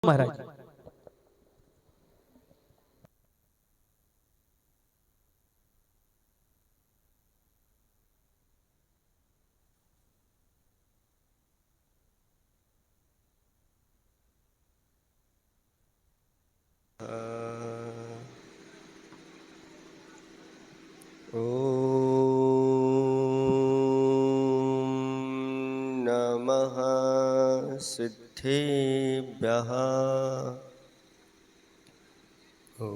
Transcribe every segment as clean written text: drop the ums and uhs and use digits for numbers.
महाराज। नमः सिद्धेभ्यः। ॐ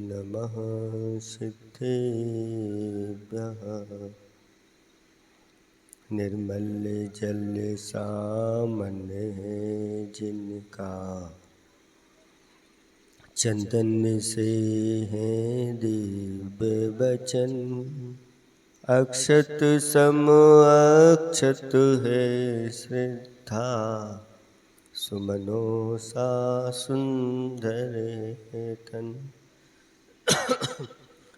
नमः सिद्धेभ्यः। निर्मल जल सामान्य है जिनका, चंदन से है दिव्य वचन। अक्षत सम अक्षत है श्रद्धा, सुमनो सा सुंदर है तन।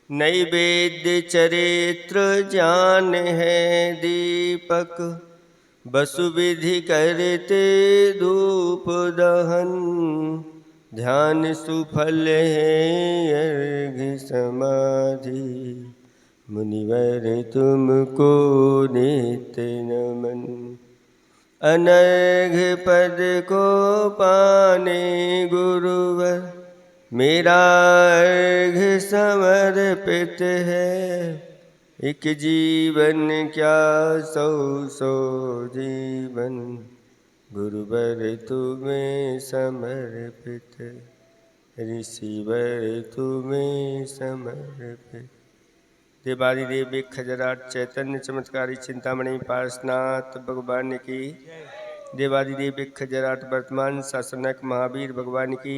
नैवेद्य चरित्र जान है दीपक, वसु विधि करते धूप दहन। ध्यान सुफल है अर्घ्य समाधि, मुनिवर तुमको नित्य नमन। अनर्घ्य पद को पाने गुरुवर, मेरा अर्घ्य समर्पित है। एक जीवन क्या सौ सौ जीवन, गुरुवर तुम्हें समर्पित। ऋषिवर तुम्हें समर्पित। देवादिदेव एक खजराट चैतन्य चमत्कारी चिंतामणि पार्श्वनाथ भगवान की। देवादिदेव एक खजराट वर्तमान शासनक महावीर भगवान की।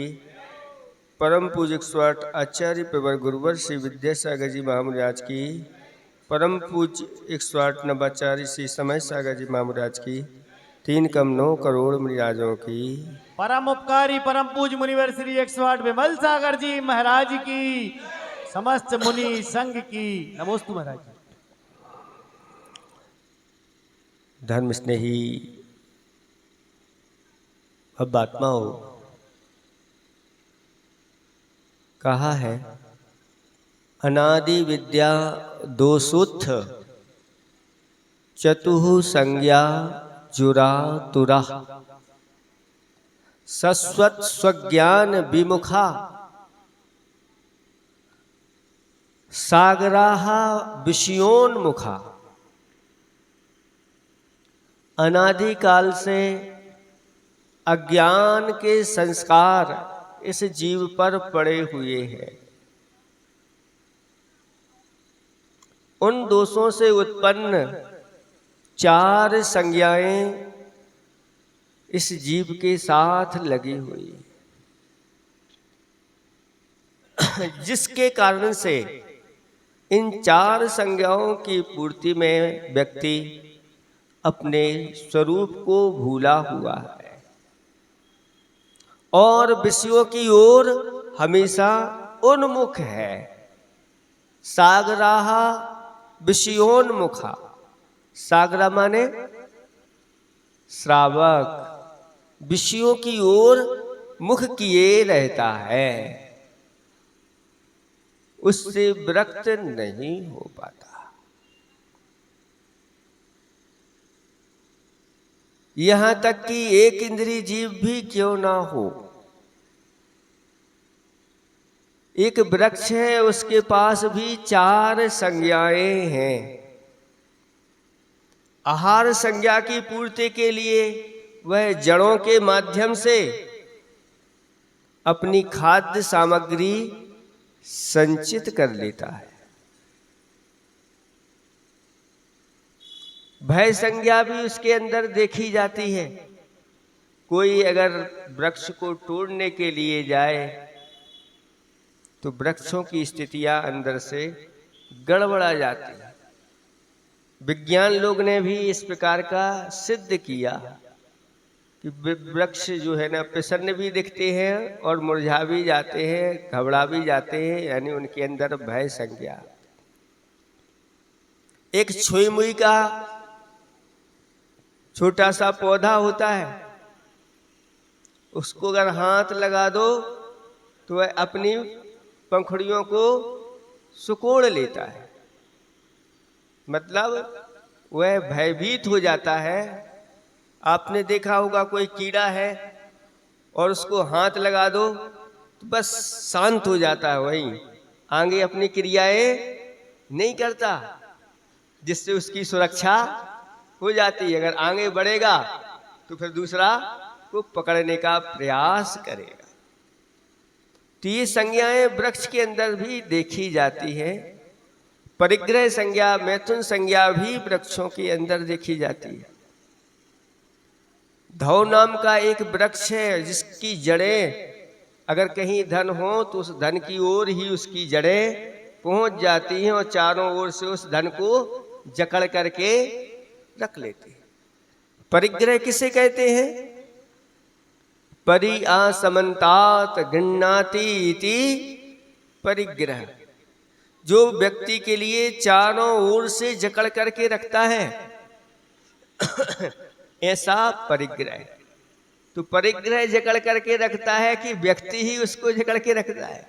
परम पूजक स्वाट आचार्य प्रवर गुरुवर श्री विद्यासागर जी महामुराज की। परम पूज 108 नवाचार्य श्री समय सागर जी महामुराज की। 3 कम 9 करोड़ मुनिराजों की। परम उपकारी परम पूज मुनिवर श्री 108 विमल सागर जी महाराज की। समस्त मुनि संघ की नमोस्तु महाराज। धर्म स्नेही अब आत्माओं, कहा है अनादि विद्या दोषोत्थ, चतुः संज्ञा जुरा तुरा। सस्वत स्वज्ञान विमुखा, सागराहा विषयोन्मुखा। अनादिकाल से अज्ञान के संस्कार इस जीव पर पड़े हुए हैं। उन दोषों से उत्पन्न 4 संज्ञाएं इस जीव के साथ लगी हुई, जिसके कारण से इन 4 संज्ञाओं की पूर्ति में व्यक्ति अपने स्वरूप को भूला हुआ है और विषयों की ओर हमेशा उन्मुख है। सागराहा विषयोन्मुखा। सागरा माने श्रावक, विषयों की ओर मुख किए रहता है, उससे विरक्त नहीं हो पाता। यहां तक कि एक इंद्रिय जीव भी क्यों ना हो, एक वृक्ष है, उसके पास भी 4 संज्ञाएं हैं। आहार संज्ञा की पूर्ति के लिए वह जड़ों के माध्यम से अपनी खाद्य सामग्री संचित कर लेता है। भय संज्ञा भी उसके अंदर देखी जाती है। कोई अगर वृक्ष को तोड़ने के लिए जाए तो वृक्षों की स्थितियां अंदर से गड़बड़ा जाती है। विज्ञान लोग ने भी इस प्रकार का सिद्ध किया कि वृक्ष जो है ना प्रसन्न भी दिखते हैं और मुरझा भी जाते हैं, घबरा भी जाते हैं, यानी उनके अंदर भय संज्ञा। एक छुई मुई का छोटा सा पौधा होता है, उसको अगर हाथ लगा दो तो वह अपनी पंखुड़ियों को सिकोड़ लेता है, मतलब वह भयभीत हो जाता है। आपने देखा होगा कोई कीड़ा है और उसको हाथ लगा दो तो बस शांत हो जाता है, वहीं आगे अपनी क्रियाएं नहीं करता, जिससे उसकी सुरक्षा हो जाती है। अगर आगे बढ़ेगा तो फिर दूसरा को पकड़ने का प्रयास करेगा। तो ये संज्ञाएं वृक्ष के अंदर भी देखी जाती है। परिग्रह संज्ञा, मैथुन संज्ञा भी वृक्षों के अंदर देखी जाती है। धौ नाम का एक वृक्ष है जिसकी जड़ें अगर कहीं धन हो तो उस धन की ओर ही उसकी जड़ें पहुंच जाती हैं और चारों ओर से उस धन को जकड़ करके रख लेते हैं। परिग्रह किसे कहते हैं? परि आसमंतात गृह्णाति इति परिग्रह। जो व्यक्ति के लिए चारों ओर से जकड़ करके रखता है ऐसा परिग्रह। तो परिग्रह जकड़ करके रखता है कि व्यक्ति ही उसको जकड़ के रखता है?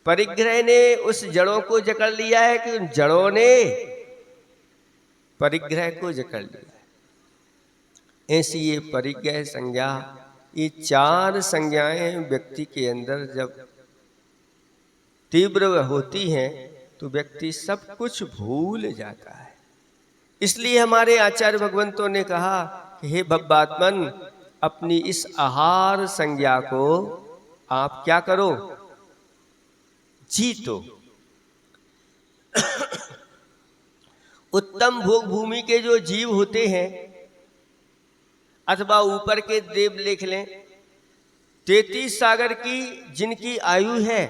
परिग्रह ने उस जड़ों को जकड़ लिया है कि उन जड़ों ने परिग्रह को जकड़ लिया है। ऐसी ये परिग्रह संज्ञा, ये चार संज्ञाएं व्यक्ति के अंदर जब तीव्र होती हैं तो व्यक्ति सब कुछ भूल जाता है। इसलिए हमारे आचार्य भगवंतों ने कहा कि हे भव्यात्मन, अपनी इस आहार संज्ञा को आप क्या करो? जीतो। उत्तम भोग भूमि के जो जीव होते हैं, अथवा ऊपर के देव लिख लें, 33 सागर की जिनकी आयु है,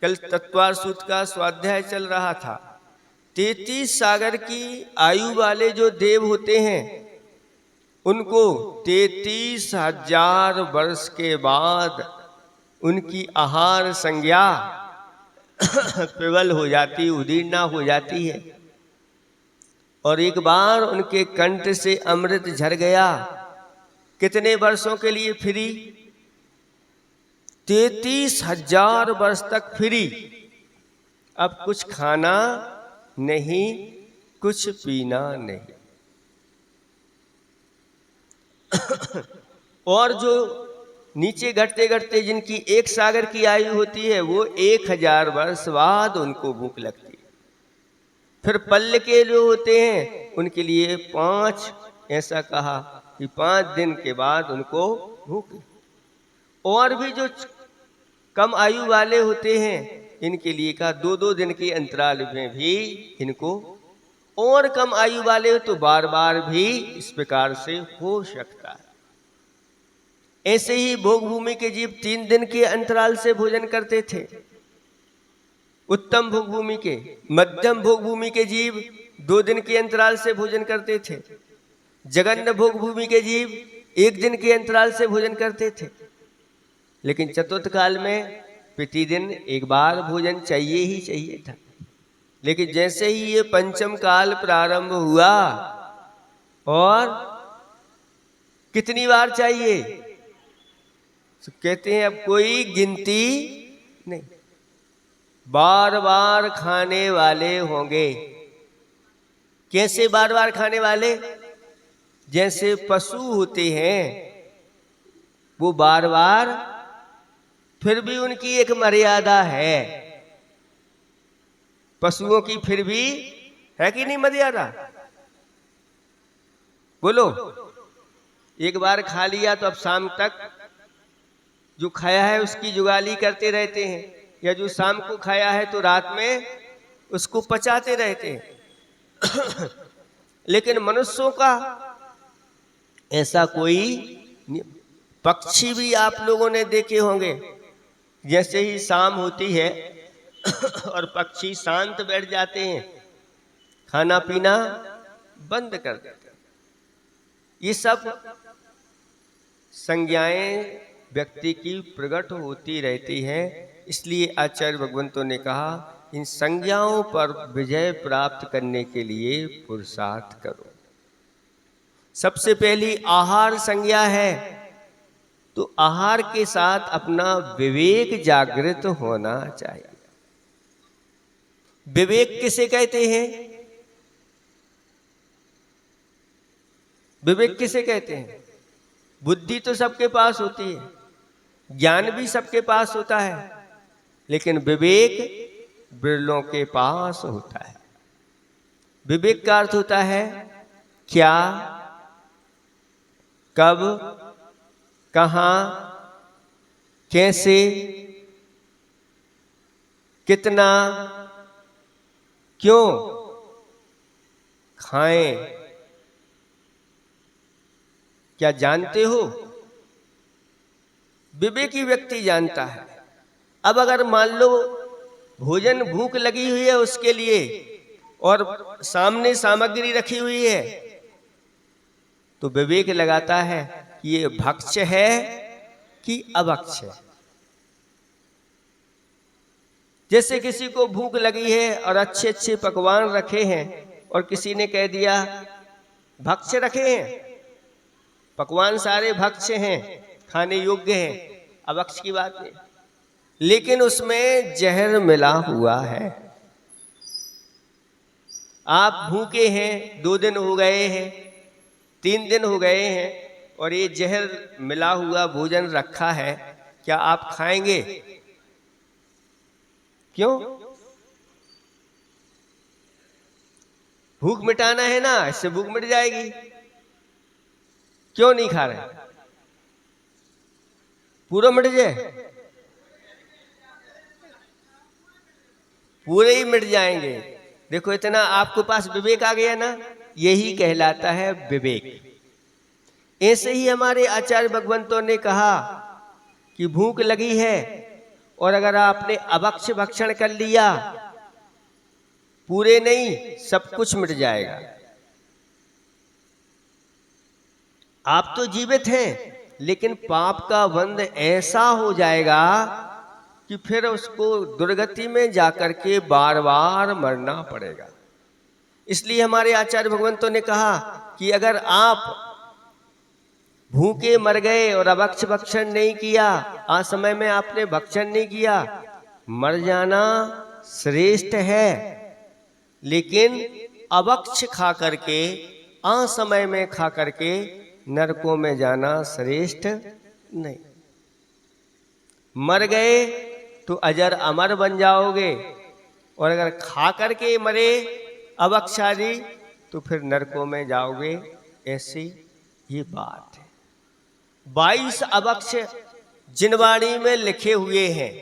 कल तत्वार सूत्र का स्वाध्याय चल रहा था, 33 सागर की आयु वाले जो देव होते हैं उनको 33,000 वर्ष के बाद उनकी आहार संज्ञा प्रबल हो जाती, उदीर्णा हो जाती है। और एक बार उनके कंठ से अमृत झर गया, कितने वर्षों के लिए फ्री? 33,000 वर्ष तक फ्री। अब कुछ खाना नहीं, कुछ पीना नहीं। और जो नीचे घटते घटते जिनकी 1 सागर की आयु होती है, वो 1000 वर्ष बाद उनको भूख लगती है। फिर पल्ल के जो होते हैं उनके लिए 5, ऐसा कहा कि 5 दिन के बाद उनको भूख। और भी जो कम आयु वाले होते हैं इनके लिए कहा 2-2 दिन के अंतराल में भी इनको, और कम आयु वाले तो बार बार भी इस प्रकार से हो सकता है। ऐसे ही भोग भूमि के जीव 3 दिन के अंतराल से भोजन करते थे, उत्तम भोग भूमि के। मध्यम भोग भूमि के जीव 2 दिन के अंतराल से भोजन करते थे। जघन्य भोग भूमि के जीव 1 दिन के अंतराल से भोजन करते थे। लेकिन चतुर्थ काल में प्रतिदिन 1 बार भोजन चाहिए ही चाहिए था। लेकिन जैसे ही ये पंचम काल प्रारंभ हुआ, और कितनी बार चाहिए तो कहते हैं अब कोई गिनती नहीं, बार बार खाने वाले होंगे। कैसे बार बार खाने वाले? जैसे पशु होते हैं वो बार बार, फिर भी उनकी एक मर्यादा है। पशुओं की फिर भी है कि नहीं मर्यादा? बोलो। एक बार खा लिया तो अब शाम तक जो खाया है उसकी जुगाली करते रहते हैं, या जो शाम को खाया है तो रात में उसको पचाते रहते हैं। लेकिन मनुष्यों का ऐसा कोई नहीं। पक्षी भी आप लोगों ने देखे होंगे, जैसे ही शाम होती है और पक्षी शांत बैठ जाते हैं, खाना पीना बंद कर देते हैं। ये सब संज्ञाएं व्यक्ति की प्रकट होती रहती है। इसलिए आचार्य भगवंतों ने कहा इन संज्ञाओं पर विजय प्राप्त करने के लिए पुरुषार्थ करो। सबसे पहली आहार संज्ञा है तो आहार के साथ अपना विवेक जागृत होना चाहिए। विवेक किसे कहते हैं? विवेक किसे कहते हैं? बुद्धि तो सबके पास होती है, ज्ञान भी सबके पास होता है, लेकिन विवेक बिरलों के पास होता है। विवेक का अर्थ होता है क्या, कब, कहां, कैसे, कितना, क्यों खाएं। क्या जानते हो? विवेकी व्यक्ति जानता है। अब अगर मान लो भोजन, भूख लगी हुई है उसके लिए और सामने सामग्री रखी हुई है, तो विवेक लगाता है कि ये भक्ष्य है कि अभक्ष्य है। जैसे किसी को भूख लगी है और अच्छे अच्छे पकवान रखे हैं और किसी ने कह दिया भक्ष्य रखे हैं, पकवान सारे भक्ष्य हैं, खाने योग्य हैं, अभक्ष्य की बात नहीं, लेकिन उसमें जहर मिला हुआ है। आप भूखे हैं, 2 दिन हो गए हैं, 3 दिन हो गए हैं और ये जहर मिला हुआ भोजन रखा है, क्या आप खाएंगे? क्यों? भूख मिटाना है ना, इससे भूख मिट जाएगी। क्यों नहीं खा रहे? पूरा मिट जाए, पूरे ही मिट जाएंगे। देखो इतना आपके पास विवेक आ गया ना, यही कहलाता है विवेक। ऐसे ही हमारे आचार्य भगवंतों ने कहा कि भूख लगी है और अगर आपने अभक्ष्य भक्षण कर लिया, पूरे नहीं सब कुछ मिट जाएगा। आप तो जीवित हैं, लेकिन पाप का बंध ऐसा हो जाएगा कि फिर उसको दुर्गति में जाकर के बार बार मरना पड़ेगा। इसलिए हमारे आचार्य भगवंतों ने कहा कि अगर आप भूखे मर गए और अभक्ष्य भक्षण नहीं किया, आज समय में आपने भक्षण नहीं किया, मर जाना श्रेष्ठ है, लेकिन अभक्ष्य खा करके, असमय में खा करके नरकों में जाना श्रेष्ठ नहीं। मर गए तो अजर अमर बन जाओगे, और अगर खा करके मरे अभक्षादी तो फिर नरकों में जाओगे। ऐसी ये बात है। 22 अभक्ष्य जिनवाणी में लिखे हुए हैं,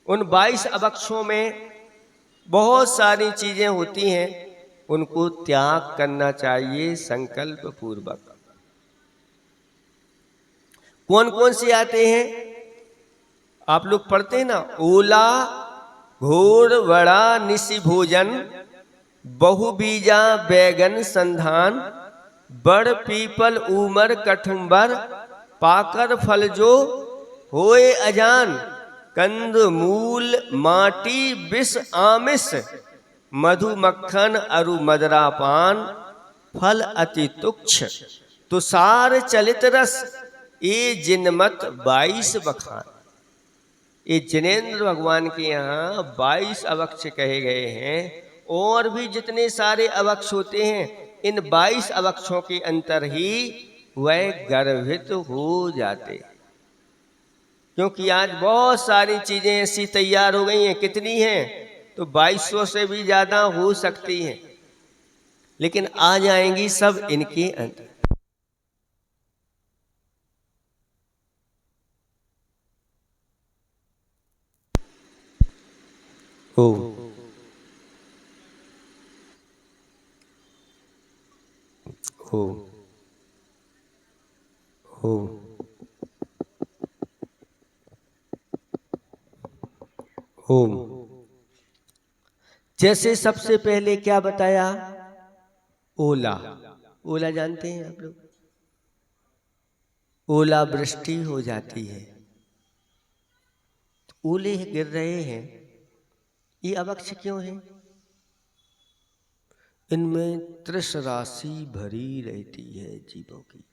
उन 22 अभक्षों में बहुत सारी चीजें होती हैं, उनको त्याग करना चाहिए संकल्प पूर्वक। कौन कौन से आते हैं? आप लोग पढ़ते हैं ना, ओला घोर बड़ा निशि भोजन, बहुबीजा बैगन संधान, बड़ पीपल उमर कठुम्बर, पाकर फल जो होए अजान, कंद मूल माटी विष आमिष, मधु मक्खन अरु मदरा पान, फल अति तुच्छ तुषार चलित रस, ये जिनमत 22 बखान। ये जिनेन्द्र भगवान के यहाँ 22 अभक्ष्य कहे गए हैं। और भी जितने सारे अभक्ष होते हैं, इन 22 अभक्षों के अंतर ही वह गर्भित हो जाते। क्योंकि आज बहुत सारी चीजें ऐसी तैयार हो गई हैं, कितनी हैं तो 2200 से भी ज्यादा हो सकती हैं, लेकिन आ जाएंगी सब इनके अंदर। ओम ओम ओम ओम। जैसे सबसे पहले क्या बताया? ओला। ओला जानते हैं आप लोग? ओला वृष्टि हो जाती है, ओले गिर रहे हैं, ये अभक्ष्य क्यों है? इनमें तृष राशि भरी रहती है जीवों की।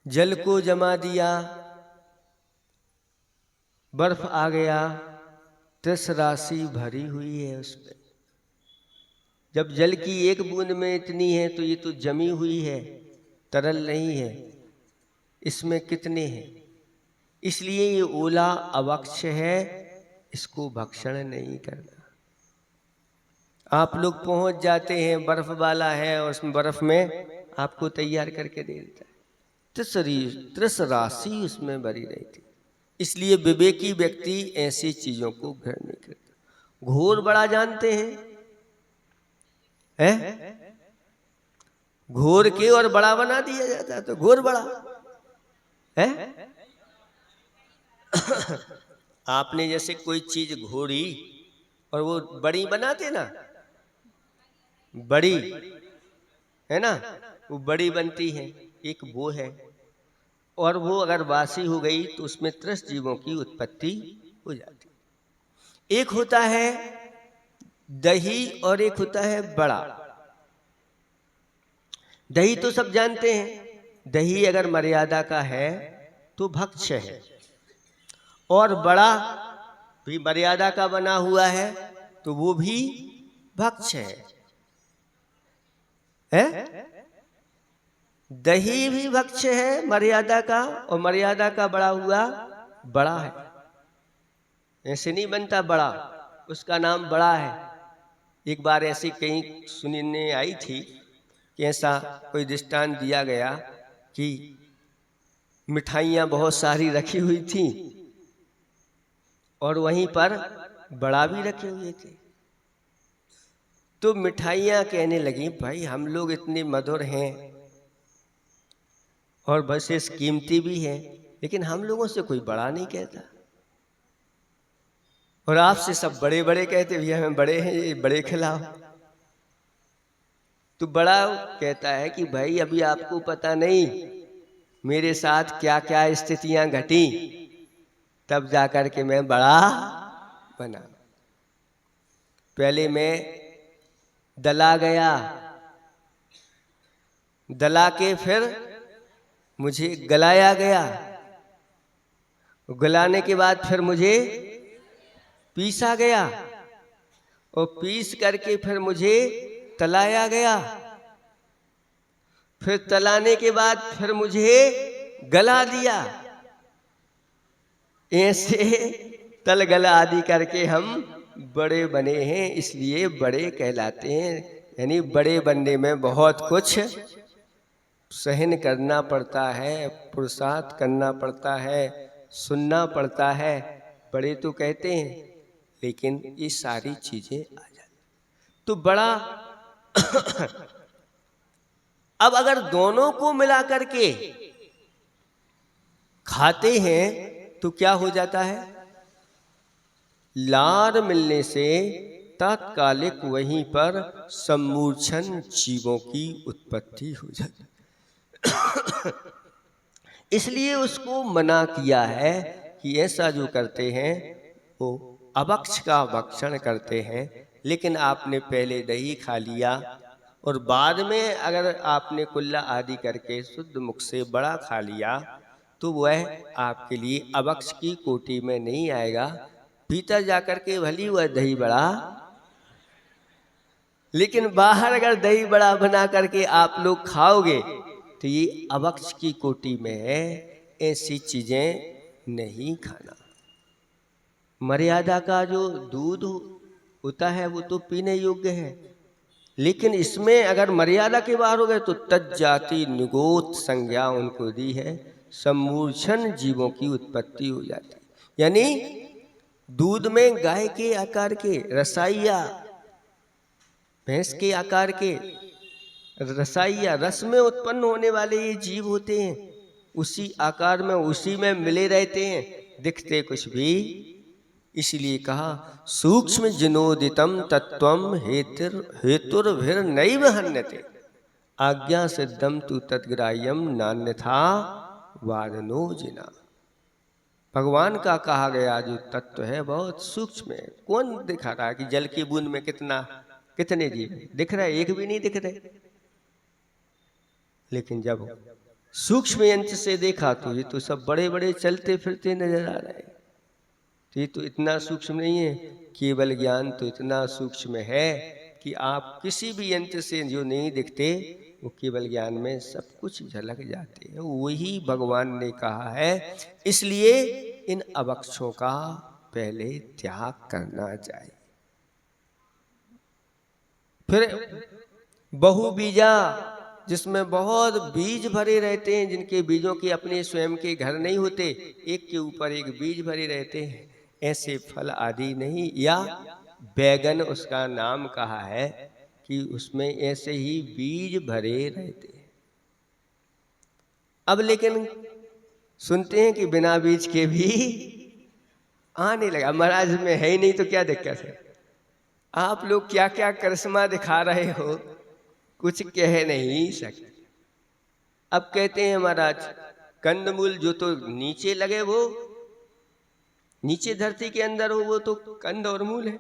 जल को जमा दिया, बर्फ आ गया, तृष राशि भरी हुई है उसमें। जब जल की एक बूंद में इतनी है तो ये तो जमी हुई है, तरल नहीं है, इसमें कितने हैं। इसलिए ये ओला अवक्ष है, इसको भक्षण नहीं करना। आप लोग पहुंच जाते हैं, बर्फ वाला है और उसमें बर्फ में आपको तैयार करके दे देता है, तृष राशि उसमें भरी रहती। इसलिए विवेकी व्यक्ति ऐसी चीजों को ग्रहण नहीं करता। घोर बड़ा जानते हैं? घोर के और बड़ा बना दिया जाता है, तो घोर बड़ा है। आपने जैसे कोई चीज घोरी और वो बड़ी बनाते ना, बड़ी है ना, वो बड़ी बनती है, एक वो है। और वो अगर वासी हो गई तो उसमें तृष जीवों की उत्पत्ति हो जाती। एक होता है दही और एक होता है बड़ा। दही तो सब जानते हैं, दही अगर मर्यादा का है तो भक्ष्य है, और बड़ा भी मर्यादा का बना हुआ है तो वो भी भक्ष्य है? दही भी भक्ष्य है मर्यादा का, और मर्यादा का बड़ा हुआ बड़ा है। ऐसे नहीं बनता बड़ा, उसका नाम बड़ा है। एक बार ऐसी कहीं सुनने आई थी कि ऐसा कोई दृष्टांत दिया गया कि मिठाइयाँ बहुत सारी रखी हुई थी और वहीं पर बड़ा भी रखे हुए थे। तो मिठाइयाँ कहने लगी, भाई हम लोग इतने मधुर हैं और बस इस कीमती भी है, लेकिन हम लोगों से कोई बड़ा नहीं कहता, और आपसे सब बड़े बड़े कहते, भैया हमें बड़े हैं, ये बड़े खिलाओ। तो बड़ा कहता है कि भाई अभी आपको पता नहीं मेरे साथ क्या क्या स्थितियां घटी, तब जाकर के मैं बड़ा बना। पहले मैं दला गया, दला के फिर मुझे गलाया गया, गलाने के बाद फिर मुझे पीसा गया, और पीस करके फिर मुझे तलाया गया, फिर तलाने के बाद फिर मुझे गला दिया। ऐसे तल गला आदि करके हम बड़े बने हैं, इसलिए बड़े कहलाते हैं। यानी बड़े बनने में बहुत कुछ सहन करना पड़ता है, पुरुषार्थ करना पड़ता है, सुनना पड़ता है। बड़े तो कहते हैं, लेकिन ये सारी चीजें आ जाती तो बड़ा। अब अगर दोनों को मिला करके खाते हैं तो क्या हो जाता है? लार मिलने से तात्कालिक वहीं पर सम्मूर्छन जीवों की उत्पत्ति हो जाती। इसलिए उसको मना किया है कि ऐसा जो करते हैं वो अभक्ष का भक्षण करते हैं। लेकिन आपने पहले दही खा लिया और बाद में अगर आपने कुल्ला आदि करके शुद्ध मुख से बड़ा खा लिया तो वह आपके लिए अभक्ष की कोटि में नहीं आएगा। भीतर जाकर के भली वह दही बड़ा, लेकिन बाहर अगर दही बड़ा बना करके आप लोग खाओगे तो ये अभक्ष की कोटि में है। ऐसी चीजें नहीं खाना। मर्यादा का जो दूध होता है वो तो पीने योग्य है, लेकिन इसमें अगर मर्यादा के बाहर हो गए तो तज्जाति निगोत संज्ञा उनको दी है, सम्मूर्छन जीवों की उत्पत्ति हो जाती है। यानी दूध में गाय के आकार के रसाइया, भैंस के आकार के रसाइया, रस में उत्पन्न होने वाले ये जीव होते हैं, उसी आकार में उसी में मिले रहते हैं, दिखते कुछ भी। इसलिए कहा सूक्ष्म जिनोदितम तत्वम हेतुर्भिर नैव हन्यते आज्ञा सिद्धम तु तद्ग्राह्यम नान्यथा वादनो जिना। भगवान का कहा गया जो तत्व है बहुत सूक्ष्म है। कौन दिखा रहा है कि जल की बूंद में कितने जीव दिख रहे? एक भी नहीं दिख रहे। लेकिन जब सूक्ष्म यंत्र से देखा तो ये तो सब बड़े बड़े चलते फिरते नजर आ रहे हैं, तो ये तो इतना सूक्ष्म नहीं है। केवल ज्ञान तो इतना सूक्ष्म है कि आप किसी भी यंत्र से जो नहीं दिखते वो केवल ज्ञान में सब कुछ झलक जाते हैं। वही भगवान ने कहा है, इसलिए इन अवक्षों का पहले त्याग करना चाहिए। फिर बहुबीजा, जिसमें बहुत बीज भरे रहते हैं, जिनके बीजों के अपने स्वयं के घर नहीं होते, एक के ऊपर एक बीज भरे रहते हैं, ऐसे फल आदि नहीं। या बैगन उसका नाम कहा है कि उसमें ऐसे ही बीज भरे रहते हैं। अब लेकिन सुनते हैं कि बिना बीज के भी आने लगा। महाराज में है ही नहीं तो क्या दिक्कत है? आप लोग क्या क्या करिश्मा दिखा रहे हो, कुछ कह नहीं सकते। अब कहते हैं महाराज कंदमूल जो तो नीचे लगे, वो नीचे धरती के अंदर हो, वो तो कंद और मूल है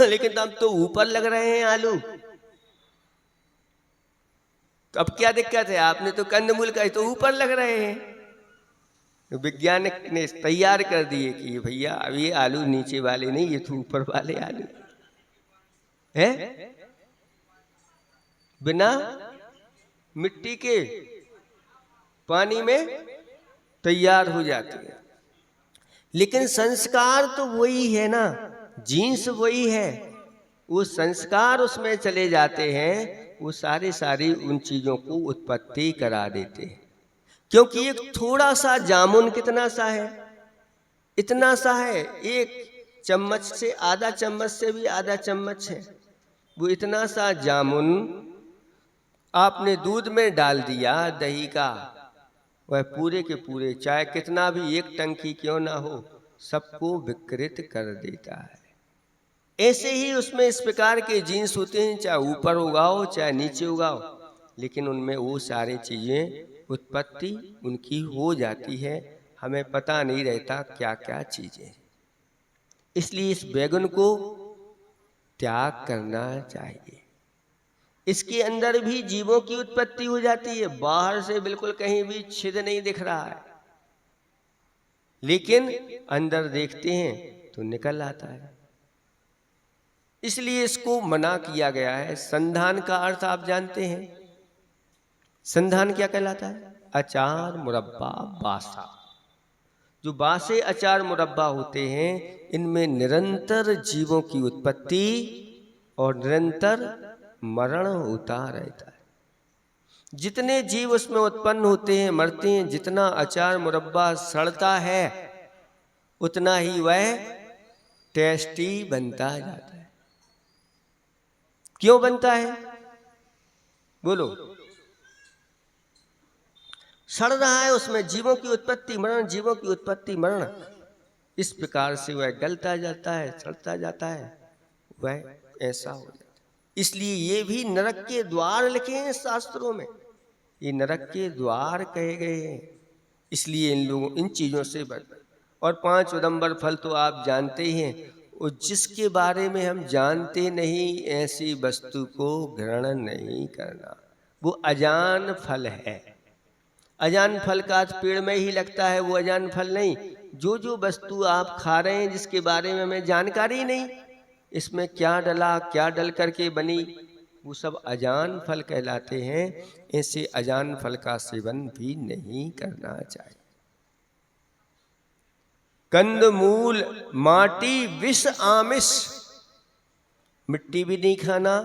लेकिन अब तो ऊपर लग रहे हैं आलू, तो अब क्या दिक्कत है? आपने तो कंदमूल का तो ऊपर लग रहे हैं। तो वैज्ञानिक ने तैयार कर दिए कि भैया अब ये आलू नीचे वाले नहीं, ये तो ऊपर वाले आलू है, बिना मिट्टी के पानी में तैयार हो जाते हैं। लेकिन संस्कार तो वही है ना, जीन्स वही है, वो संस्कार उसमें चले जाते हैं, वो सारी उन चीजों को उत्पत्ति करा देते हैं। क्योंकि एक थोड़ा सा जामुन कितना सा है, इतना सा है, एक चम्मच से आधा चम्मच से भी आधा चम्मच है, वो इतना सा जामुन आपने दूध में डाल दिया दही का, वह पूरे के पूरे चाहे कितना भी एक टंकी क्यों ना हो, सबको विकृत कर देता है। ऐसे ही उसमें इस प्रकार के जीन्स होते हैं, चाहे ऊपर उगाओ चाहे नीचे उगाओ, लेकिन उनमें वो सारी चीजें उत्पत्ति उनकी हो जाती है, हमें पता नहीं रहता क्या क्या चीजें। इसलिए इस बैगन को त्याग करना चाहिए। इसके अंदर भी जीवों की उत्पत्ति हो जाती है, बाहर से बिल्कुल कहीं भी छिद नहीं दिख रहा है, लेकिन अंदर देखते हैं तो निकल आता है। इसलिए इसको मना किया गया है। संधान का अर्थ आप जानते हैं, संधान क्या कहलाता है? अचार मुरब्बा बासा। जो बासे अचार मुरब्बा होते हैं, इनमें निरंतर जीवों की उत्पत्ति और निरंतर मरण होता रहता है। जितने जीव उसमें उत्पन्न होते हैं मरते हैं, जितना अचार मुरब्बा सड़ता है उतना ही वह टेस्टी बनता जाता है। क्यों बनता है बोलो? सड़ रहा है, उसमें जीवों की उत्पत्ति मरण, जीवों की उत्पत्ति मरण, इस प्रकार से वह गलता जाता है, सड़ता जाता है, वह ऐसा हो जाता है। इसलिए ये भी नरक के द्वार लिखे हैं शास्त्रों में, ये नरक के द्वार कहे गए हैं। इसलिए इन लोगों इन चीजों से बच। और 5 उदंबर फल तो आप जानते ही हैं, और जिसके बारे में हम जानते नहीं ऐसी वस्तु को ग्रहण नहीं करना, वो अजान फल है। अजान फल का अर्थ पेड़ में ही लगता है, वो अजान फल नहीं। जो वस्तु आप खा रहे हैं जिसके बारे में हमें जानकारी नहीं, इसमें क्या डला क्या डल करके बनी, वो सब अजान फल कहलाते हैं। ऐसे अजान फल का सेवन भी नहीं करना चाहिए। कंद मूल माटी विष आमिष, मिट्टी भी नहीं खाना,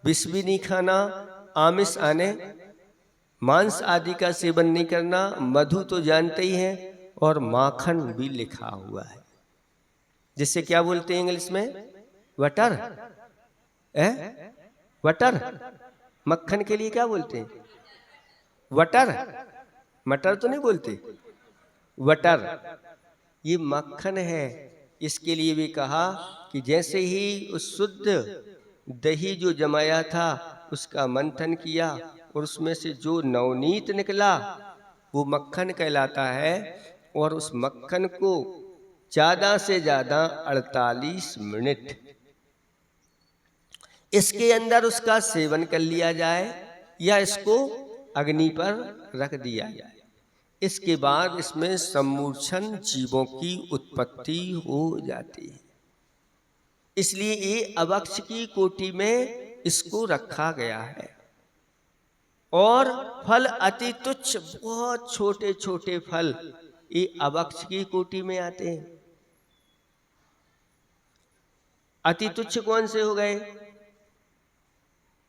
विष भी नहीं खाना, आमिष आने मांस आदि का सेवन नहीं करना। मधु तो जानते ही हैं, और माखन भी लिखा हुआ है, जिससे क्या बोलते हैं इंग्लिश में? बटर। बटर मक्खन के लिए क्या बोलते हैं? वटर। मटर तो नहीं बोलते, वटर। ये मक्खन है। इसके लिए भी कहा कि जैसे ही उस शुद्ध दही जो जमाया था उसका मंथन किया और उसमें से जो नवनीत निकला वो मक्खन कहलाता है। और उस मक्खन को ज्यादा से ज्यादा 48 मिनट इसके अंदर उसका सेवन कर लिया जाए, या इसको अग्नि पर रख दिया जाए। इसके बाद इसमें सम्मूर्छन जीवों की उत्पत्ति हो जाती है। इसलिए ये अभक्ष की कोटि में इसको रखा गया है। और फल अति तुच्छ, बहुत छोटे छोटे फल ये अभक्ष की कोटि में आते हैं। अति तुच्छ कौन से हो गए?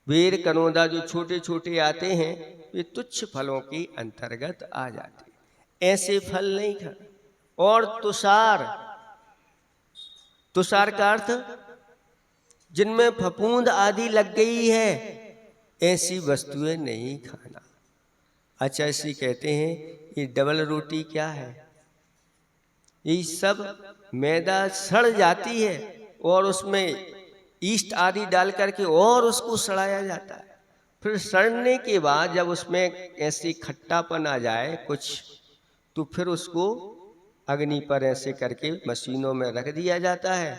बेर कनौदा जो छोटे छोटे आते हैं वे तुच्छ फलों के अंतर्गत आ जाते हैं। ऐसे फल नहीं खा। और तुषार, तुषार का अर्थ जिनमें फफूंद आदि लग गई है, ऐसी वस्तुएं नहीं खाना। अच्छा, इसी कहते हैं ये डबल रोटी क्या है? ये सब मैदा सड़ जाती है और उसमें ईस्ट आदि डाल करके और उसको सड़ाया जाता है। फिर सड़ने के बाद जब उसमें ऐसी खट्टापन आ जाए कुछ, तो फिर उसको अग्नि पर ऐसे करके मशीनों में रख दिया जाता है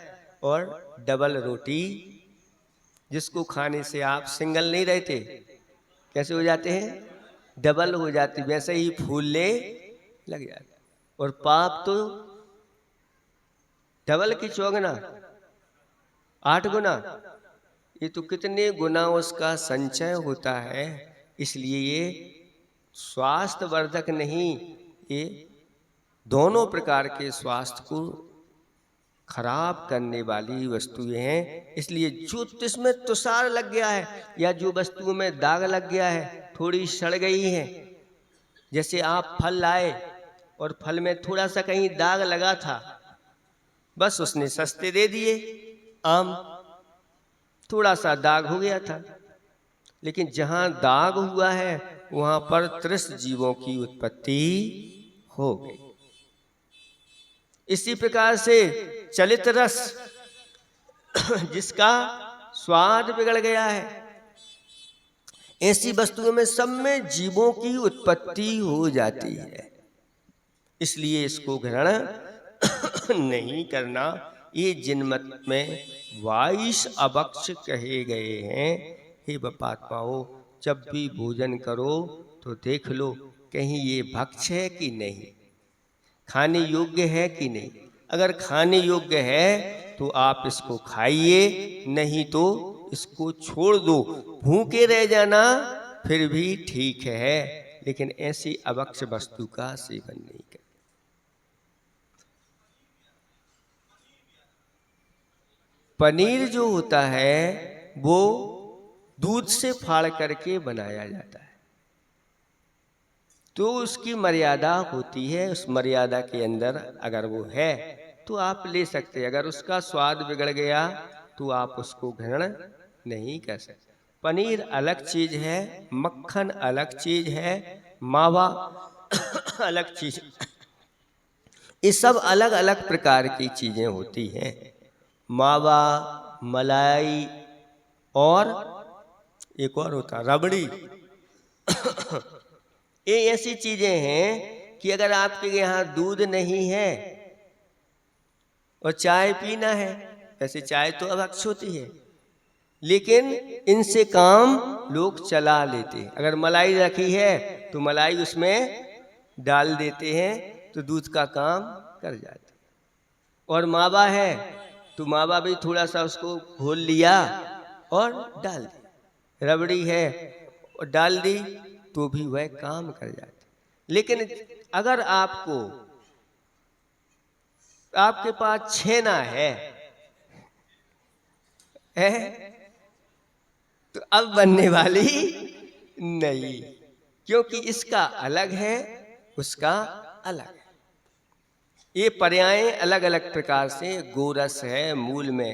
और डबल रोटी, जिसको खाने से आप सिंगल नहीं रहते, कैसे हो जाते हैं? डबल हो जाती, वैसे ही फूलने लग जाते। और पाप तो डबल की चौगुना, 8 गुना, ये तो कितने गुना उसका संचय होता है। इसलिए ये स्वास्थ्य वर्धक नहीं, ये दोनों प्रकार के स्वास्थ्य को खराब करने वाली वस्तुएं हैं। इसलिए जो जिसमें तुषार लग गया है या जो वस्तुओं में दाग लग गया है, थोड़ी सड़ गई है, जैसे आप फल लाए और फल में थोड़ा सा कहीं दाग लगा था, बस उसने सस्ते दे दिए, आम थोड़ा सा दाग हो गया था, लेकिन जहां दाग हुआ है वहां पर त्रिस जीवों की उत्पत्ति हो गई। इसी प्रकार से चलित रस जिसका स्वाद बिगड़ गया है, ऐसी वस्तुओं में सब में जीवों की उत्पत्ति हो जाती है। इसलिए इसको ग्रहण नहीं करना। ये जिनमत में 22 अभक्ष कहे गए हैं। हे पापात्माओं, जब भी भोजन करो तो देख लो कहीं ये भक्ष है कि नहीं, खाने योग्य है कि नहीं। अगर खाने योग्य है तो आप इसको खाइए, नहीं तो इसको छोड़ दो। भूखे रह जाना फिर भी ठीक है, लेकिन ऐसी अभक्ष वस्तु का सेवन नहीं करें। पनीर जो होता है वो दूध से फाड़ करके बनाया जाता है, तो उसकी मर्यादा होती है। उस मर्यादा के अंदर अगर वो है तो आप ले सकते हैं। अगर उसका स्वाद बिगड़ गया तो आप उसको ग्रहण नहीं कर सकते। पनीर अलग चीज है, मक्खन अलग चीज है, मावा अलग चीज। ये सब अलग अलग प्रकार की चीजें होती हैं। मावा, मलाई और एक और होता रबड़ी। ये ऐसी चीजें हैं कि अगर आपके यहाँ दूध नहीं है और चाय पीना है, वैसे चाय तो अभक्ष होती है, लेकिन इनसे काम लोग चला लेते हैं। अगर मलाई रखी है तो मलाई उसमें डाल देते हैं तो दूध का काम कर जाते हैं। और मावा है तो मावा भी थोड़ा सा उसको घोल लिया और डाल दिया। रबड़ी है और डाल दी तो भी वह काम कर जाते। लेकिन अगर आपके पास छेना है तो अब बनने वाली नहीं, क्योंकि इसका अलग है, उसका अलग है। ये पर्याय अलग अलग प्रकार से, गोरस है मूल में,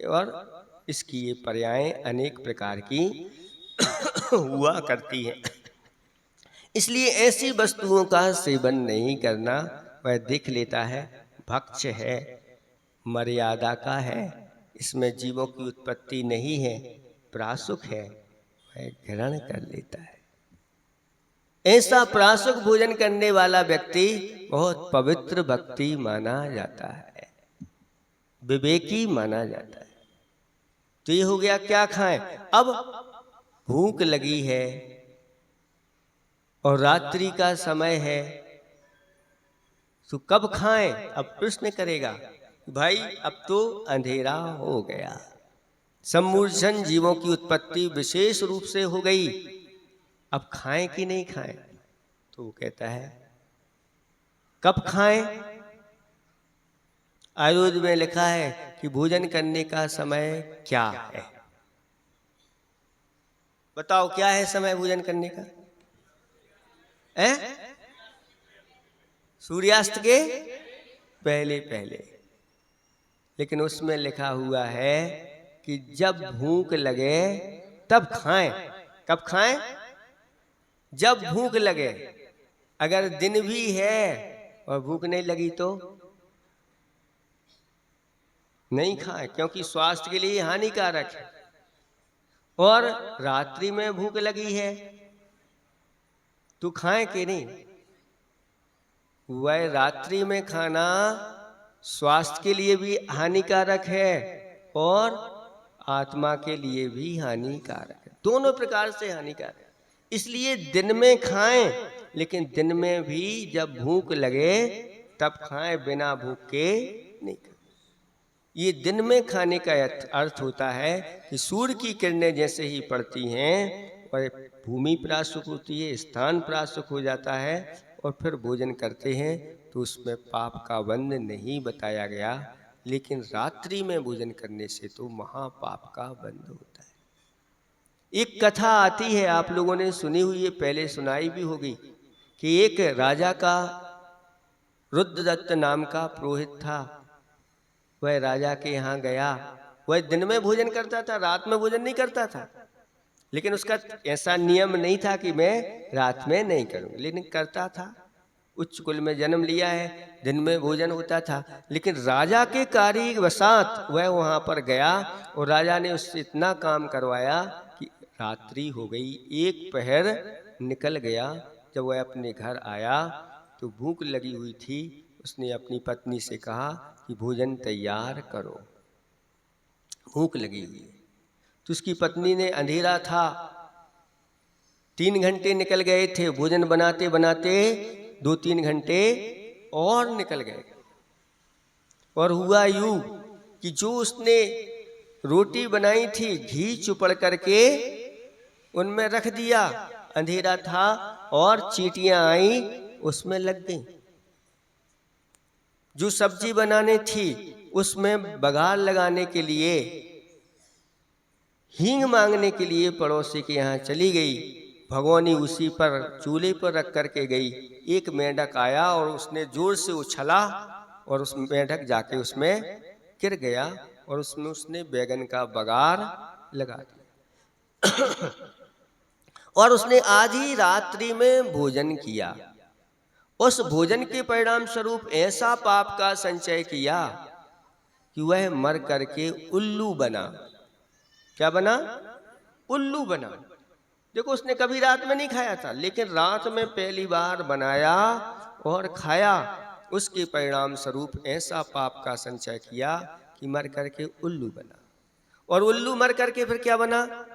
और इसकी ये पर्याय अनेक प्रकार की हुआ करती है। इसलिए ऐसी वस्तुओं का सेवन नहीं करना। वह देख लेता है भक्ष है, मर्यादा का है, इसमें जीवों की उत्पत्ति नहीं है, प्रासुक है, वह ग्रहण कर लेता है। ऐसा प्रासुक भोजन करने वाला व्यक्ति बहुत पवित्र भक्ति माना जाता है, विवेकी माना जाता है। तो ये हो गया क्या खाएं। अब भूख लगी है और रात्रि का समय है, तो कब खाएं? अब प्रश्न करेगा भाई अब तो अंधेरा हो गया, सम्मूर्छन जीवों की उत्पत्ति विशेष रूप से हो गई, अब खाएं कि नहीं खाएं? तो वो कहता है कब खाएं? आयुर्वेद में लिखा है कि भोजन करने का समय क्या है? बताओ क्या है समय भोजन करने का? सूर्यास्त के पहले पहले। लेकिन उसमें लिखा हुआ है कि जब भूख लगे तब खाएं। कब खाएं? जब भूख लगे। अगर दिन भी है और भूख नहीं लगी तो नहीं खाएं, क्योंकि स्वास्थ्य के लिए हानिकारक है। और रात्रि में भूख लगी है तो खाएं कि नहीं? वह रात्रि में खाना स्वास्थ्य के लिए भी हानिकारक है और आत्मा के लिए भी हानिकारक है, दोनों प्रकार से हानिकारक है। इसलिए दिन में खाएं, लेकिन दिन में भी जब भूख लगे तब खाएं, बिना भूख के नहीं खाएं। ये दिन में खाने का अर्थ होता है कि सूर्य की किरणें जैसे ही पड़ती हैं और भूमि प्राशुक होती है, स्थान प्राशुक हो जाता है और फिर भोजन करते हैं, तो उसमें पाप का बंध नहीं बताया गया। लेकिन रात्रि में भोजन करने से तो महापाप का बंध होता है। एक कथा आती है, आप लोगों ने सुनी हुई है, पहले सुनाई भी होगी, कि एक राजा का रुद्रदत्त नाम का पुरोहित था। वह राजा के यहाँ गया। वह दिन में भोजन करता था, रात में भोजन नहीं करता था। लेकिन उसका ऐसा नियम नहीं था कि मैं रात में नहीं करूंगा, लेकिन करता था। उच्च कुल में जन्म लिया है, दिन में भोजन होता था। लेकिन राजा के कार्यवशात वह वहां पर गया और राजा ने उससे इतना काम करवाया कि रात्रि हो गई, एक पहर निकल गया। जब वह अपने घर आया तो भूख लगी हुई थी। उसने अपनी पत्नी से कहा कि भोजन तैयार करो, भूख लगी हुई है। तो उसकी पत्नी ने, अंधेरा था, 3 घंटे निकल गए थे, भोजन बनाते बनाते 2-3 घंटे और निकल गए। और हुआ यूं कि जो उसने रोटी बनाई थी, घी चुपड़ करके उनमें रख दिया, अंधेरा था और चींटियां आई उसमें लग गई। जो सब्जी बनाने थी उसमें बघार लगाने के लिए, हींग मांगने के लिए पड़ोसी के यहाँ चली गई। भगोनी उसी पर चूल्हे पर रख करके गई। एक मेंढक आया और उसने जोर से उछला और उस मेंढक जाके उसमें गिर गया और उसमें उसने बैगन का बघार लगा दिया। और उसने आज ही रात्रि में भोजन किया। उस भोजन के परिणाम स्वरूप ऐसा पाप का संचय किया कि वह मर करके उल्लू बना। क्या बना? उल्लू बना। देखो, उसने कभी रात में नहीं खाया था, लेकिन रात में पहली बार बनाया और खाया। उसके परिणाम स्वरूप ऐसा पाप का संचय किया कि मर करके उल्लू बना। और उल्लू मर करके फिर क्या बना?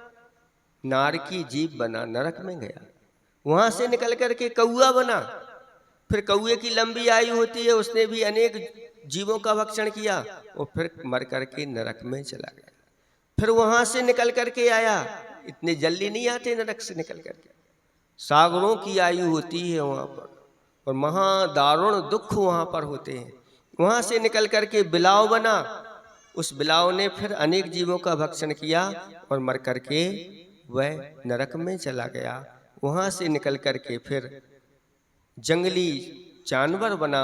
नार की जीभ बना, नरक में गया। वहां से निकल करके कौआ बना। फिर कौए की लंबी आयु होती है, उसने भी अनेक जीवों का भक्षण किया और फिर मर करके नरक में चला गया। फिर वहां से निकल करके आया। इतने जल्दी नहीं आते नरक से निकल करके, सागरों की आयु होती है वहां पर और महादारुण दुख वहां पर होते हैं। वहां से निकल करके बिलाव बना। उस बिलाव ने फिर अनेक जीवों का भक्षण किया और मर करके वह नरक में चला गया। वहां से निकल करके फिर जंगली जानवर बना।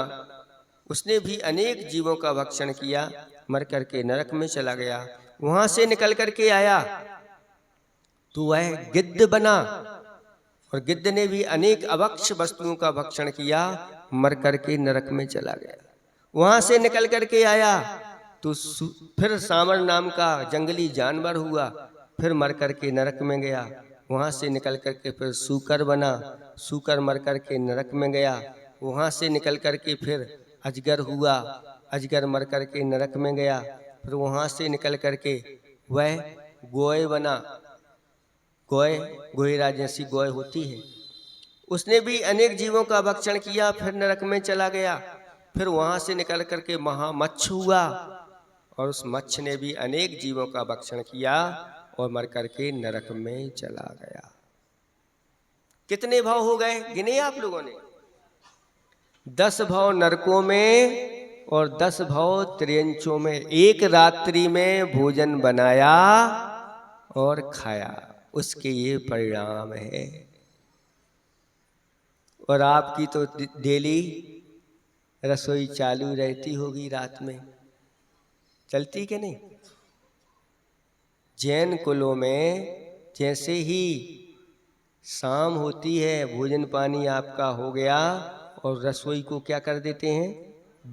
उसने भी अनेक जीवों का भक्षण किया, मर करके नरक में चला गया। वहां से निकल करके आया तो वह गिद्ध बना और गिद्ध ने भी अनेक अभक्ष वस्तुओं का भक्षण किया, मर करके नरक में चला गया। वहां से निकल करके आया तो फिर सांवर नाम का जंगली जानवर हुआ, फिर मर करके नरक में गया। वहां से निकल करके फिर सूकर बना, सूकर मर करके नरक में गया। वहां से निकल करके फिर अजगर हुआ, अजगर मर करके नरक में गया। फिर वहां से निकल करके वह गोय बना, गोय गोयरा जैसी गोय होती है, उसने भी अनेक जीवों का भक्षण किया, फिर नरक में चला गया। फिर वहां से निकल करके महामच्छ हुआ और उस मच्छ ने भी अनेक जीवों का भक्षण किया और मर करके नरक में चला गया। कितने भाव हो गए गिने आप लोगों ने? 10 भाव नरकों में और 10 भाव त्रियंचों में। एक रात्रि में भोजन बनाया और खाया, उसके ये परिणाम है। और आपकी तो डेली रसोई चालू रहती होगी, रात में चलती कि नहीं? जैन कुलों में जैसे ही शाम होती है, भोजन पानी आपका हो गया और रसोई को क्या कर देते हैं?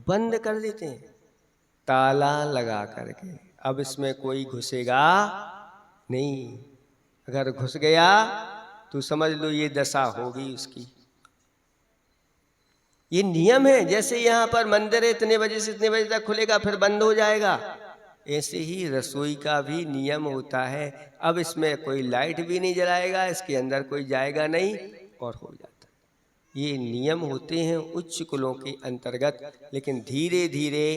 बंद कर देते हैं, ताला लगा करके। अब इसमें कोई घुसेगा नहीं। अगर घुस गया तो समझ लो ये दशा होगी उसकी। ये नियम है। जैसे यहाँ पर मंदिर है, इतने बजे से इतने बजे तक खुलेगा, फिर बंद हो जाएगा, ऐसे ही रसोई का भी नियम होता है। अब इसमें कोई लाइट भी नहीं जलाएगा, इसके अंदर कोई जाएगा नहीं और हो जाता। ये नियम होते हैं उच्च कुलों के अंतर्गत। लेकिन धीरे धीरे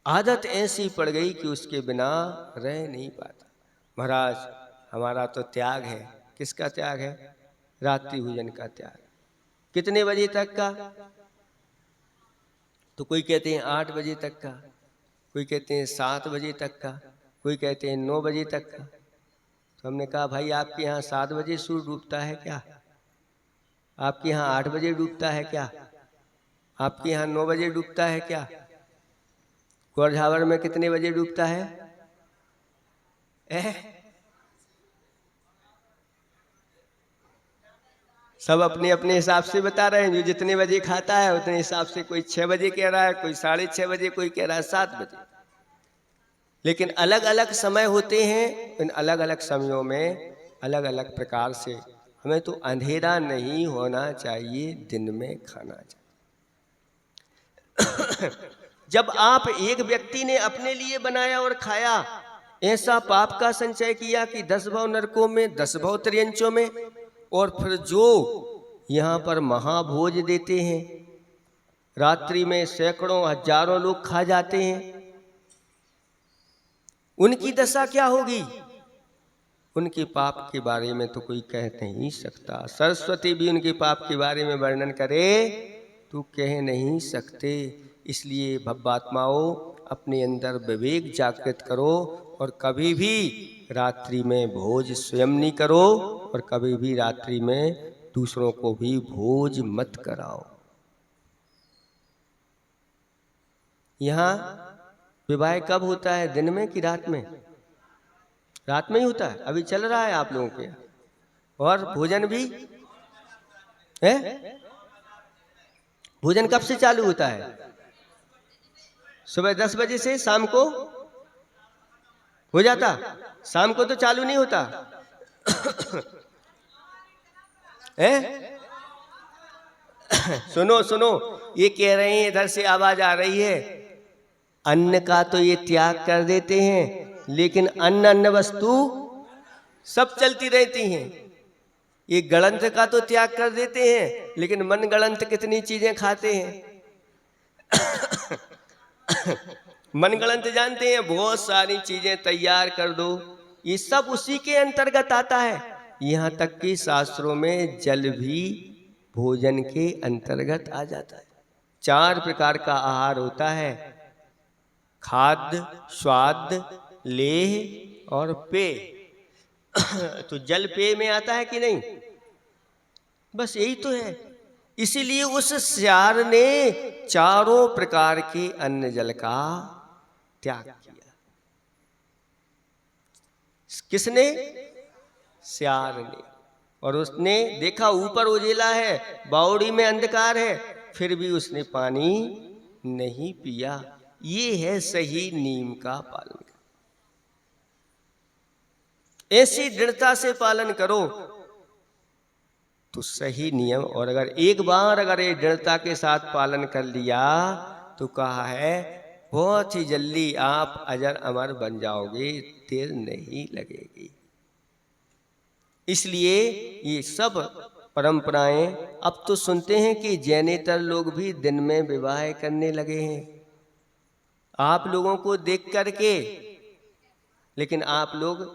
आदत ऐसी पड़ गई कि उसके बिना रह नहीं पाता। महाराज हमारा तो त्याग है। किसका त्याग है? रात्रि भोजन का त्याग। कितने बजे तक का? तो कोई कहते हैं 8 बजे तक का, कोई कहते हैं 7 बजे तक का, कोई कहते हैं 9 बजे तक का। तो हमने कहा भाई आपके यहाँ 7 बजे सूर्य डूबता है क्या? आपके यहाँ 8 बजे डूबता है क्या? आपके यहाँ 9 बजे डूबता है क्या? कोरझावर में कितने बजे डूबता है? सब अपने अपने हिसाब से बता रहे हैं। जो जितने बजे खाता है उतने हिसाब से, कोई 6 बजे कह रहा है, कोई 6:30 बजे, कोई कह रहा है 7 बजे। लेकिन अलग अलग समय होते हैं। इन अलग अलग समयों में अलग अलग प्रकार से हमें तो अंधेरा नहीं होना चाहिए, दिन में खाना चाहिए। जब आप एक व्यक्ति ने अपने लिए बनाया और खाया, ऐसा पाप का संचय किया कि 10 भाव नरकों में, 10 भाव त्रियंचों में। और फिर जो यहाँ पर महाभोज देते हैं, रात्रि में सैकड़ों हजारों लोग खा जाते हैं, उनकी दशा क्या होगी? उनके पाप के बारे में तो कोई कह नहीं सकता। सरस्वती भी उनके पाप के बारे में वर्णन करे तो कह नहीं सकते। इसलिए भव्यात्माओं, अपने अंदर विवेक जागृत करो और कभी भी रात्रि में भोज स्वयं नहीं करो और कभी भी रात्रि में दूसरों को भी भोज मत कराओ। यहाँ विवाह कब होता है? दिन में कि रात में? रात में ही होता है। अभी चल रहा है आप लोगों के। और भोजन भी है? भोजन कब से चालू होता है? सुबह 10 बजे से शाम को हो जाता। शाम को तो चालू नहीं होता है? सुनो सुनो, ये कह रहे हैं, इधर से आवाज आ रही है, अन्न का तो ये त्याग कर देते हैं, लेकिन अन्य वस्तु सब चलती रहती हैं। ये गणंत का तो त्याग कर देते हैं, लेकिन मन गणंत कितनी चीजें खाते हैं। मनगणंत जानते हैं, बहुत सारी चीजें तैयार कर दो, ये सब उसी के अंतर्गत आता है। यहाँ तक कि शास्त्रों में जल भी भोजन के अंतर्गत आ जाता है। 4 प्रकार का आहार होता है, खाद्य, स्वाद, लेह और पेय। तो जल पेय में आता है कि नहीं? बस यही तो है। इसीलिए उस स्यार ने 4 प्रकार के अन्न जल का त्याग किया। किसने? स्यार ने। और उसने देखा ऊपर उजेला है, बावड़ी में अंधकार है, फिर भी उसने पानी नहीं पिया। ये है सही नियम का पालन। ऐसी दृढ़ता से पालन करो तो सही नियम। और अगर एक बार अगर ये दृढ़ता के साथ पालन कर लिया तो कहा है बहुत ही जल्दी आप अजर अमर बन जाओगे, देर नहीं लगेगी। इसलिए ये सब परंपराएं। अब तो सुनते हैं कि जैनेतर लोग भी दिन में विवाह करने लगे हैं आप लोगों को देख करके, लेकिन आप लोग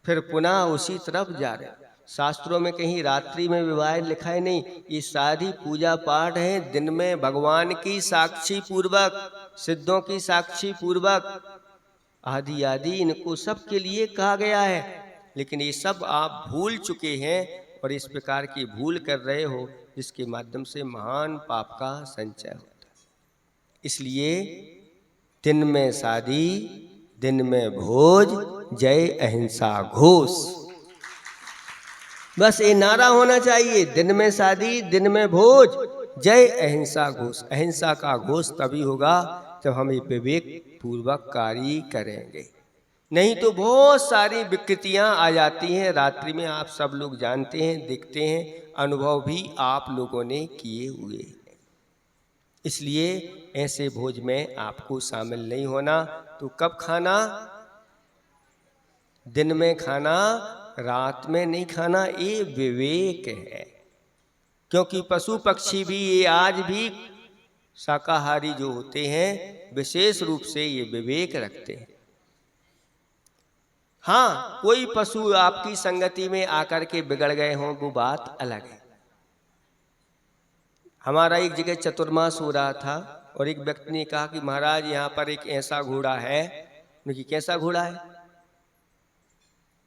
फिर पुनः उसी तरफ जा रहे हैं। शास्त्रों में कहीं रात्रि में विवाह लिखा है नहीं, ये सारी पूजा पाठ है दिन में भगवान की साक्षी पूर्वक, सिद्धों की साक्षी पूर्वक, आदि आदि इनको सब के लिए कहा गया है। लेकिन ये सब आप भूल चुके हैं और इस प्रकार की भूल कर रहे हो जिसके माध्यम से महान पाप का संचय होता है। इसलिए दिन में शादी, दिन में भोज, जय अहिंसा घोष, बस ये नारा होना चाहिए। दिन में शादी, दिन में भोज, जय अहिंसा घोष। अहिंसा का घोष तभी होगा जब हम ये विवेक पूर्वक कार्य करेंगे। नहीं तो बहुत सारी विकृतियां आ जाती हैं रात्रि में, आप सब लोग जानते हैं, देखते हैं, अनुभव भी आप लोगों ने किए हुए हैं। इसलिए ऐसे भोज में आपको शामिल नहीं होना। तो कब खाना? दिन में खाना, रात में नहीं खाना। ये विवेक है, क्योंकि पशु पक्षी भी ये आज भी शाकाहारी जो होते हैं विशेष रूप से ये विवेक रखते हैं। हाँ, कोई पशु आपकी संगति में आकर के बिगड़ गए हों वो बात अलग है। हमारा एक जगह चतुर्मास हो रहा था और एक व्यक्ति ने कहा कि महाराज यहाँ पर एक ऐसा घोड़ा है। उनकी कैसा घोड़ा है?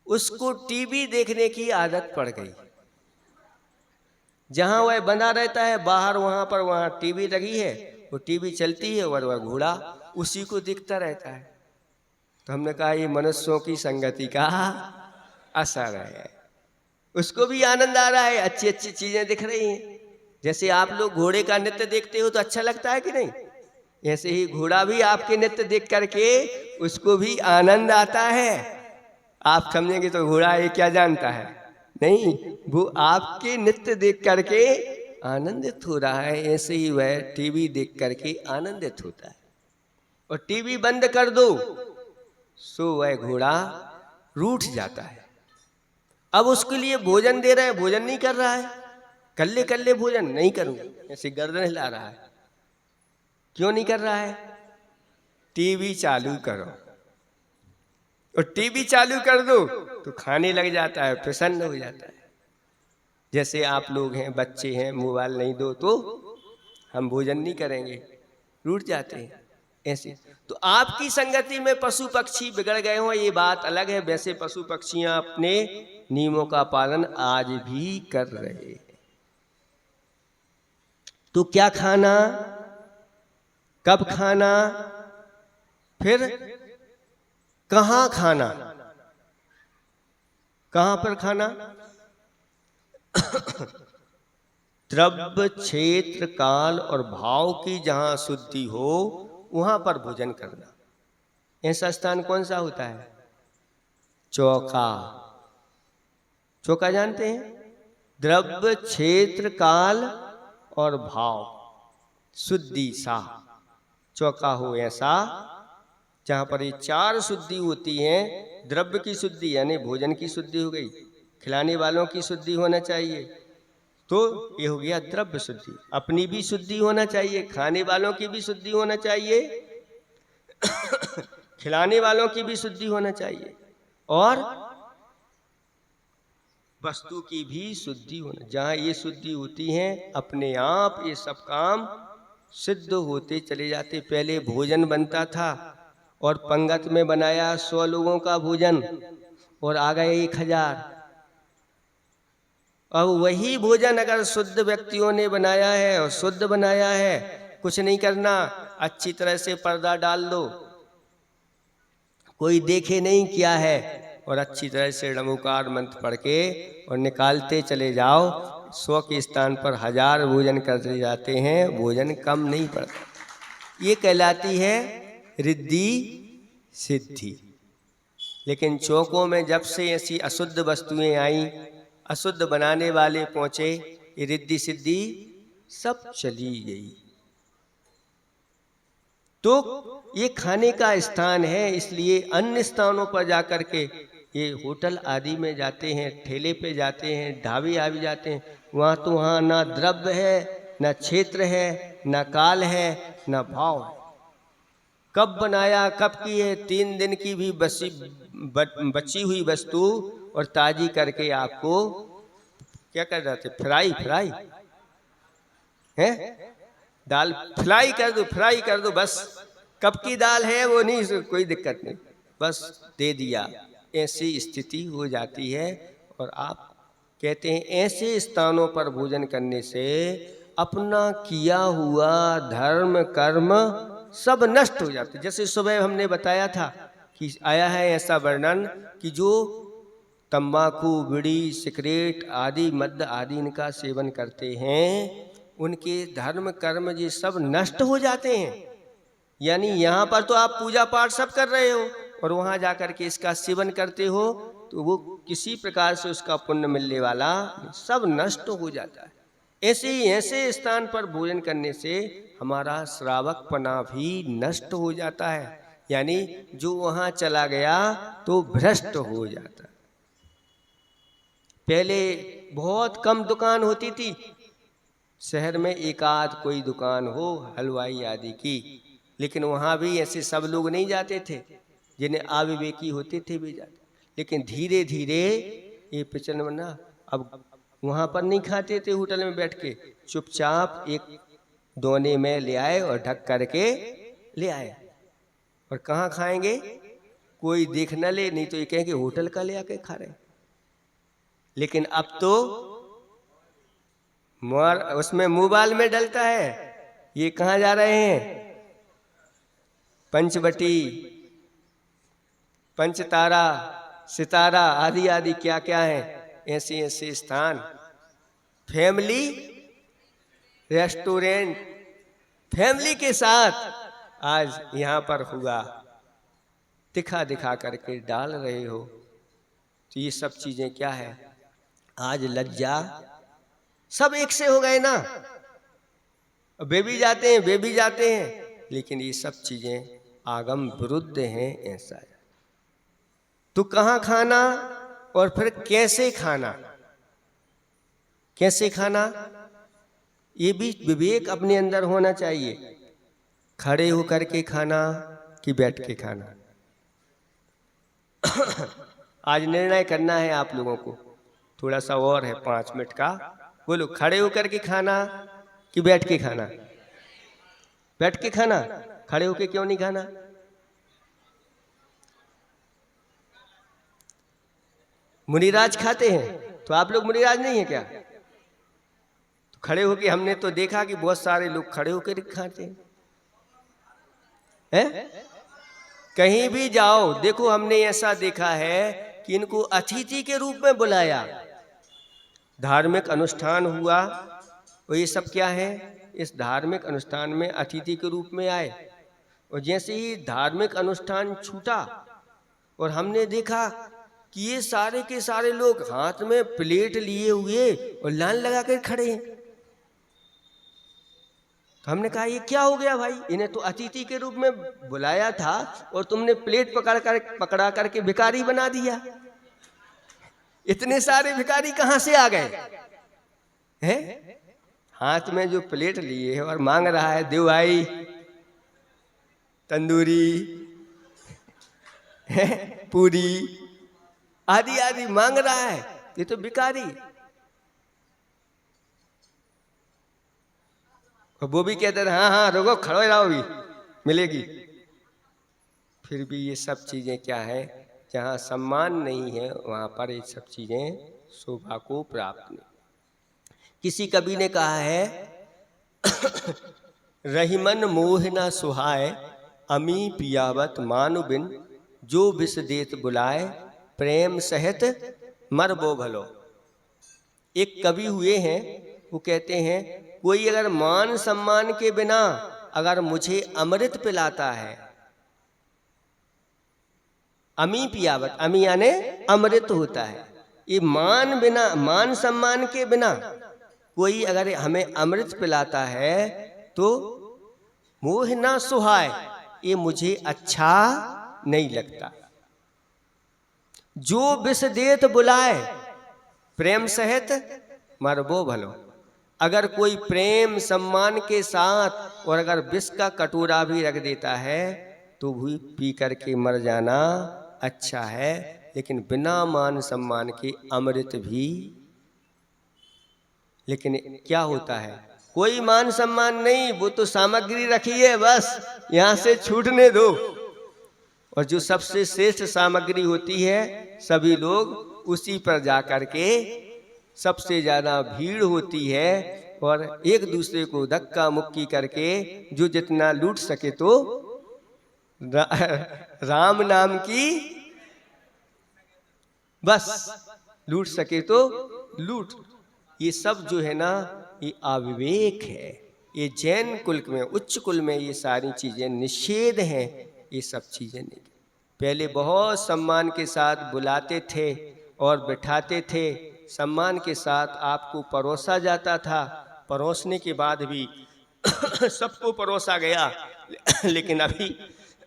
उसको टीवी देखने की आदत पड़ गई। जहां वह बंधा रहता है बाहर, वहां टीवी लगी है, वो टीवी चलती है और वह घोड़ा उसी को दिखता रहता है। तो हमने कहा ये मनुष्यों की संगति का असर है। उसको भी आनंद आ रहा है, अच्छी अच्छी चीजें दिख रही हैं। जैसे आप लोग घोड़े का नृत्य देखते हो तो अच्छा लगता है कि नहीं, ऐसे ही घोड़ा भी आपके नृत्य देख करके उसको भी आनंद आता है। आप समझेंगे तो घोड़ा ये क्या जानता है, नहीं, वो आपके नृत्य देख करके आनंदित हो रहा है। ऐसे ही वह टीवी देख करके आनंदित होता है। और टीवी बंद कर दो सो वह घोड़ा रूठ जाता है। अब उसके लिए भोजन दे रहे हैं, भोजन नहीं कर रहा है। कल्ले कल्ले भोजन नहीं करूंगा, ऐसे गर्दन हिला रहा है। क्यों नहीं कर रहा है? टीवी चालू करो, और टीवी चालू कर दो तो खाने लग जाता है, प्रसन्न हो जाता है। जैसे आप लोग हैं, बच्चे हैं, मोबाइल नहीं दो तो हम भोजन नहीं करेंगे, रूठ जाते हैं। ऐसे तो आपकी संगति में पशु पक्षी बिगड़ गए हों ये बात अलग है। वैसे पशु पक्षियां अपने नियमों का पालन आज भी कर रहे हैं। तो क्या खाना, कब खाना, फिर कहां खाना, कहां पर खाना? द्रव्य, क्षेत्र, काल और भाव की जहां शुद्धि हो वहां पर भोजन करना। ऐसा स्थान कौन सा होता है? चौका। चौका जानते हैं? द्रव्य, क्षेत्र, काल और भाव शुद्धि सा चौका हो ऐसा जहां पर ये चार शुद्धि होती है। द्रव्य की शुद्धि यानी भोजन की शुद्धि हो गई, खिलाने वालों की शुद्धि होना चाहिए, तो ये हो गया द्रव्य शुद्धि। अपनी भी शुद्धि होना चाहिए, खाने वालों की भी शुद्धि होना चाहिए, खिलाने वालों की भी शुद्धि होना चाहिए, और वस्तु की भी शुद्धि होना। जहाँ ये शुद्धि होती है अपने आप ये सब काम सिद्ध होते चले जाते। पहले भोजन बनता था और पंगत में बनाया 100 लोगों का भोजन और आ गए 1000। अब वही भोजन अगर शुद्ध व्यक्तियों ने बनाया है और शुद्ध बनाया है, कुछ नहीं करना, अच्छी तरह से पर्दा डाल दो, कोई देखे नहीं क्या है, और अच्छी तरह से नमोकार मंत्र पढ़ के और निकालते चले जाओ। 100 के स्थान पर 1000 भोजन करते जाते हैं, भोजन कम नहीं पड़ता। ये कहलाती है रिद्धि सिद्धि। लेकिन चौकों में जब से ऐसी अशुद्ध वस्तुएं आई, अशुद्ध बनाने वाले पहुंचे, ये रिद्धि सिद्धि सब चली गई। तो ये खाने का स्थान है, इसलिए अन्य स्थानों पर जाकर के ये होटल आदि में जाते हैं, ठेले पे जाते हैं, ढाबे आदि जाते हैं, वहाँ तो वहाँ ना द्रव्य है, ना क्षेत्र है, ना काल है, ना भाव है। कब बनाया, कब की है, 3 दिन की भी बची हुई वस्तु और ताजी करके आपको क्या कर रहे थे, फ्राई है, दाल फ्राई कर दो बस। कब की दाल है वो नहीं, कोई दिक्कत नहीं, बस दे दिया। ऐसी स्थिति हो जाती है। और आप कहते हैं ऐसे स्थानों पर भोजन करने से अपना किया हुआ धर्म कर्म सब नष्ट हो जाते। जैसे सुबह हमने बताया था कि आया है ऐसा वर्णन कि जो तंबाकू, बीड़ी, सिगरेट आदि, मद्य आदि इनका सेवन करते हैं, उनके धर्म कर्म ये सब नष्ट हो जाते हैं। यानी यहाँ पर तो आप पूजा पाठ सब कर रहे हो और वहाँ जाकर के इसका सेवन करते हो तो वो किसी प्रकार से उसका पुण्य मिलने वाला सब नष्ट हो जाता है। ऐसे ही ऐसे स्थान पर भोजन करने से हमारा श्रावकपना भी नष्ट हो जाता है। यानी जो वहाँ चला गया तो भ्रष्ट हो जाता है। पहले बहुत कम दुकान होती थी, शहर में एक आध कोई दुकान हो हलवाई आदि की, लेकिन वहाँ भी ऐसे सब लोग नहीं जाते थे, जिन्हें अविवेकी होते थे भी जाते। लेकिन धीरे धीरे ये प्रचलन बना, अब वहाँ पर नहीं खाते थे होटल में बैठ के, चुपचाप एक दोने में ले आए और ढक करके ले आए। और कहाँ खाएंगे, कोई देख न ले, नहीं तो ये कहेंगे होटल का ले आके खा रहे। लेकिन अब तो उसमें मोबाइल में डलता है, ये कहाँ जा रहे हैं, पंचवटी, पंचतारा, सितारा आदि आदि क्या क्या है, ऐसे ऐसे स्थान, फैमिली रेस्टोरेंट, फैमिली के साथ आज यहाँ पर हुआ, दिखा दिखा करके डाल रहे हो। तो ये सब चीजें क्या है, आज लज्जा सब एक से हो गए ना, वे भी जाते हैं, लेकिन ये सब चीजें आगम विरुद्ध हैं। ऐसा है तो कहाँ खाना और फिर कैसे खाना, ये भी विवेक अपने अंदर होना चाहिए। खड़े होकर के खाना कि बैठ के खाना, आज निर्णय करना है आप लोगों को। थोड़ा सा और है 5 मिनट का, बोलो खड़े होकर के खाना कि बैठ के खाना। बैठ के खाना, खड़े होके क्यों नहीं खाना? मुनिराज खाते हैं, तो आप लोग मुनिराज नहीं है क्या? तो खड़े होके हमने तो देखा कि बहुत सारे लोग खड़े होकर खाते हैं। कहीं भी जाओ देखो, हमने ऐसा देखा है कि इनको अतिथि के रूप में बुलाया। धार्मिक अनुष्ठान हुआ और ये सब क्या है, इस धार्मिक अनुष्ठान में अतिथि के रूप में आए। और जैसे ही धार्मिक अनुष्ठान छूटा और हमने देखा कि ये सारे के सारे लोग हाथ में प्लेट लिए हुए और लाइन लगा कर खड़े हैं, तो हमने कहा ये क्या हो गया भाई, इन्हें तो अतिथि के रूप में बुलाया था और तुमने प्लेट पकड़ा करके भिखारी बना दिया। इतने सारे भिखारी कहाँ से आ गए हैं? हाथ में जो प्लेट लिए है और मांग रहा है देव भाई तंदूरी पूरी आदि आदि मांग रहा है, ये तो भिखारी। और वो भी कहते हैं हाँ रुको खड़े रहो भी मिलेगी। फिर भी ये सब चीजें क्या है, जहाँ सम्मान नहीं है वहाँ पर ये सब चीजें शोभा को प्राप्त नहीं। किसी कवि ने कहा है रहीमन मोह न सुहाए, अमी पियावत मानु बिन, जो विष देत बुलाए, प्रेम सहित मर बो भलो। एक कवि हुए हैं, वो कहते हैं कोई अगर मान सम्मान के बिना अगर मुझे अमृत पिलाता है, अमी पियावत, अमी यानी अमृत होता है, ये मान सम्मान के बिना कोई अगर हमें अमृत पिलाता है तो मोह ना सुहाए, ये मुझे अच्छा नहीं लगता। जो विष देत बुलाए प्रेम सहित मरबो भलो। अगर कोई प्रेम सम्मान के साथ और अगर विष का कटोरा भी रख देता है तो भी पी करके मर जाना अच्छा है, लेकिन बिना मान सम्मान के अमृत भी। लेकिन क्या होता है, कोई मान सम्मान नहीं, वो तो सामग्री रखी है, बस यहां से छूटने दो। और जो सबसे श्रेष्ठ सामग्री होती है सभी लोग उसी पर जाकर के सबसे ज्यादा भीड़ होती है और एक दूसरे को धक्का मुक्की करके जो जितना लूट सके तो राम नाम की बस लूट सके तो लूट। ये सब जो है ना ये अविवेक है। ये जैन कुल में उच्च कुल में ये सारी चीजें निषेध हैं। ये सब चीजें नहीं। पहले बहुत सम्मान के साथ बुलाते थे और बिठाते थे, सम्मान के साथ आपको परोसा जाता था, परोसने के बाद भी सबको परोसा गया। लेकिन अभी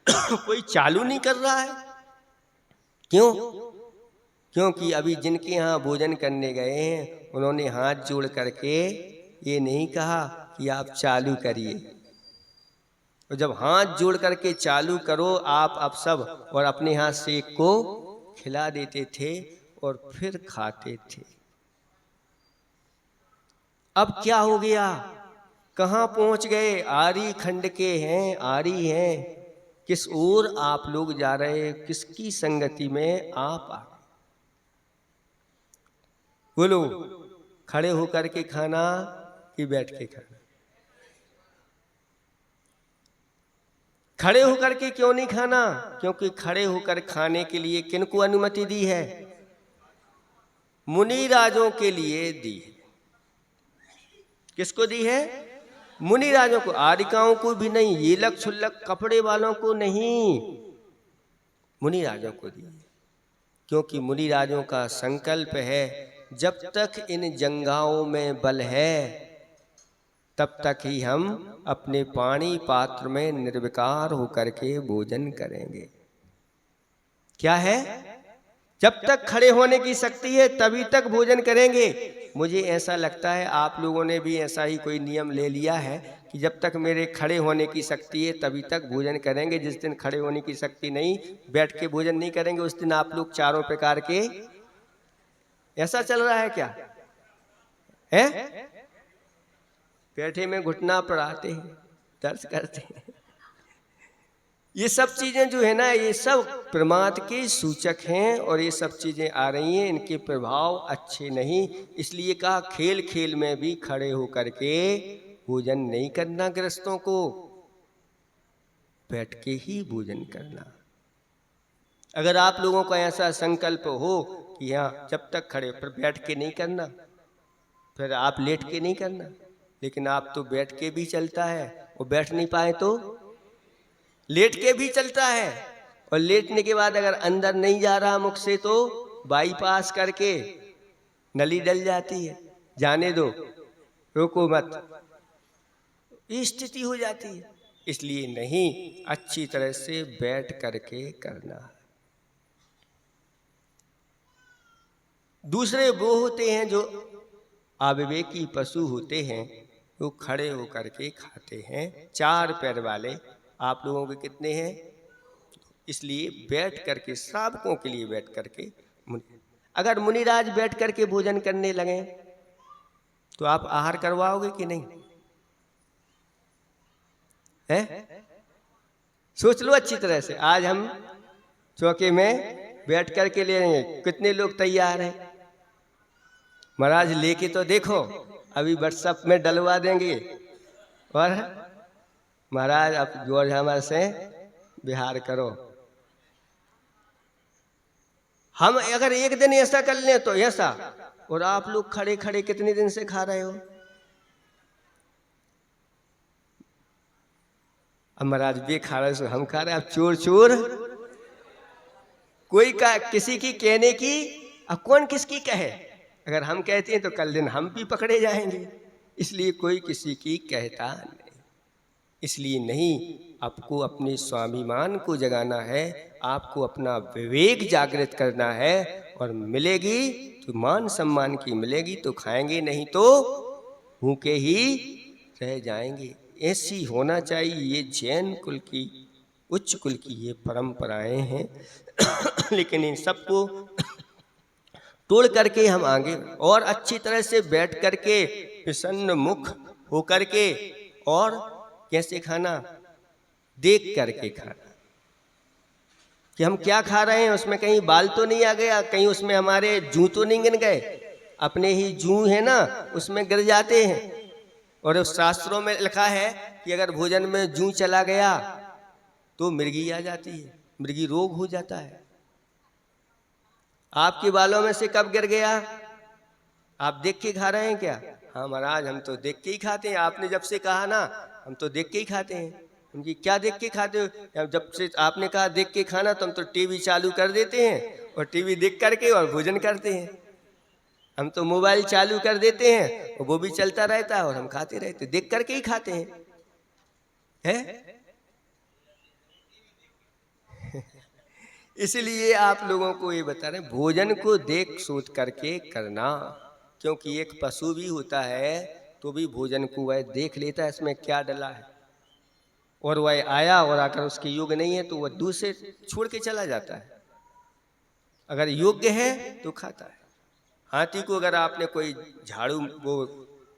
कोई चालू नहीं कर रहा है। क्यों? क्योंकि अभी जिनके यहाँ भोजन करने गए हैं उन्होंने हाथ जोड़ करके ये नहीं कहा कि आप चालू करिए। और जब हाथ जोड़ करके चालू करो आप अब सब, और अपने हाथ से एक को खिला देते थे और फिर खाते थे। अब क्या हो गया, कहाँ पहुंच गए? आरी खंड के हैं, आरी हैं। किस ओर आप लोग जा रहे, किसकी संगति में आप आ गए? बोलो, खड़े होकर के खाना कि बैठ के खाना? खड़े होकर के क्यों नहीं खाना? क्योंकि खड़े होकर खाने के लिए किनको अनुमति दी है? मुनि राजों के लिए दी है। किसको दी है? मुनि राजों को, आदिकाओं को भी नहीं, ये लक छुल्लक कपड़े वालों को नहीं, मुनि राजों को दी। क्योंकि मुनि राजों का संकल्प है जब तक इन जंगाओं में बल है तब तक ही हम अपने पानी पात्र में निर्विकार होकर के भोजन करेंगे। क्या है? जब तक खड़े होने की शक्ति है तभी तक भोजन करेंगे। मुझे ऐसा लगता है आप लोगों ने भी ऐसा ही कोई नियम ले लिया है कि जब तक मेरे खड़े होने की शक्ति है तभी तक भोजन करेंगे। जिस दिन खड़े होने की शक्ति नहीं, बैठ के भोजन नहीं करेंगे, उस दिन आप लोग चारों प्रकार के। ऐसा चल रहा है क्या है? बैठे में घुटना पड़ाते हैं, दर्द करते हैं। ये सब चीजें जो है ना ये सब प्रमाद के सूचक हैं और ये सब चीजें आ रही हैं, इनके प्रभाव अच्छे नहीं। इसलिए कहा खेल खेल में भी खड़े होकर के भोजन नहीं करना, गृहस्थों को बैठ के ही भोजन करना। अगर आप लोगों का ऐसा संकल्प हो कि हाँ जब तक खड़े, पर बैठ के नहीं करना, फिर आप लेट के नहीं करना। लेकिन आप तो बैठ के भी चलता है और बैठ नहीं पाए तो लेट के भी चलता है, और लेटने के बाद अगर अंदर नहीं जा रहा मुख से तो बाईपास करके नली डल जाती है, जाने दो, रोको मत, ये स्थिति हो जाती है। इसलिए नहीं, अच्छी तरह से बैठ करके करना है। दूसरे वो होते हैं जो अविवेकी पशु होते हैं, वो खड़े होकर के खाते हैं। चार पैर वाले आप लोगों के कितने हैं? इसलिए बैठ करके, श्रावकों के लिए बैठ करके। अगर मुनिराज बैठ करके भोजन करने लगे तो आप आहार करवाओगे कि नहीं? है? सोच लो अच्छी तरह से। आज हम चौके में बैठ करके ले रहे हैं, कितने लोग तैयार हैं? महाराज लेके तो देखो, अभी व्हाट्सएप में डलवा देंगे और महाराज आप जोर हमर से बिहार करो। हम अगर एक दिन ऐसा कर लें तो ऐसा, और आप लोग खड़े खड़े कितने दिन से खा रहे हो? अब महाराज भी खा रहे हो, हम खा रहे हैं, अब चोर चोर कोई का किसी की कहने की, अब कौन किसकी कहे? अगर हम कहते हैं तो कल दिन हम भी पकड़े जाएंगे, इसलिए कोई किसी की कहता नहीं। इसलिए नहीं, आपको अपने स्वाभिमान को जगाना है, आपको अपना विवेक जागृत करना है। और मिलेगी तो मान सम्मान की मिलेगी तो खाएंगे, नहीं तो भूखे ही रह जाएंगे। ऐसी होना चाहिए। ये जैन कुल की, उच्च कुल की ये परंपराएं हैं। लेकिन इन सबको तोड़ करके हम आगे और अच्छी तरह से बैठ करके प्रसन्न मुख हो करके, और कैसे खाना, देख करके खाना कि हम क्या खा रहे हैं, उसमें कहीं बाल तो नहीं आ गया, कहीं उसमें हमारे जूं तो नहीं गिन गए। अपने ही जूं है ना, उसमें गिर जाते हैं। और उस शास्त्रों में लिखा है कि अगर भोजन में जूं चला गया तो मृगी आ जाती है, मृगी रोग हो जाता है। आपके बालों में से कब गिर गया? आप देख के खा रहे हैं क्या? हाँ महाराज, हम तो देख के ही खाते हैं। आपने जब से कहा ना, हम तो देख के ही खाते हैं। उनकी क्या देख के खाते हो? जब से आपने कहा देख के खाना, तो हम तो टीवी चालू कर देते हैं और टीवी देख करके और भोजन करते हैं। हम तो मोबाइल चालू कर देते हैं और वो भी चलता रहता है और हम खाते रहते, देख करके ही खाते हैं। इसलिए आप लोगों को ये बता रहे हैं, भोजन को देख सोच करके करना। क्योंकि एक पशु भी होता है तो भी भोजन को वह देख लेता है इसमें क्या डला है, और वह आया और आकर उसके योग्य नहीं है तो वह दूसरे छोड़ के चला जाता है। अगर योग्य है तो खाता है। हाथी को अगर आपने कोई झाड़ू, वो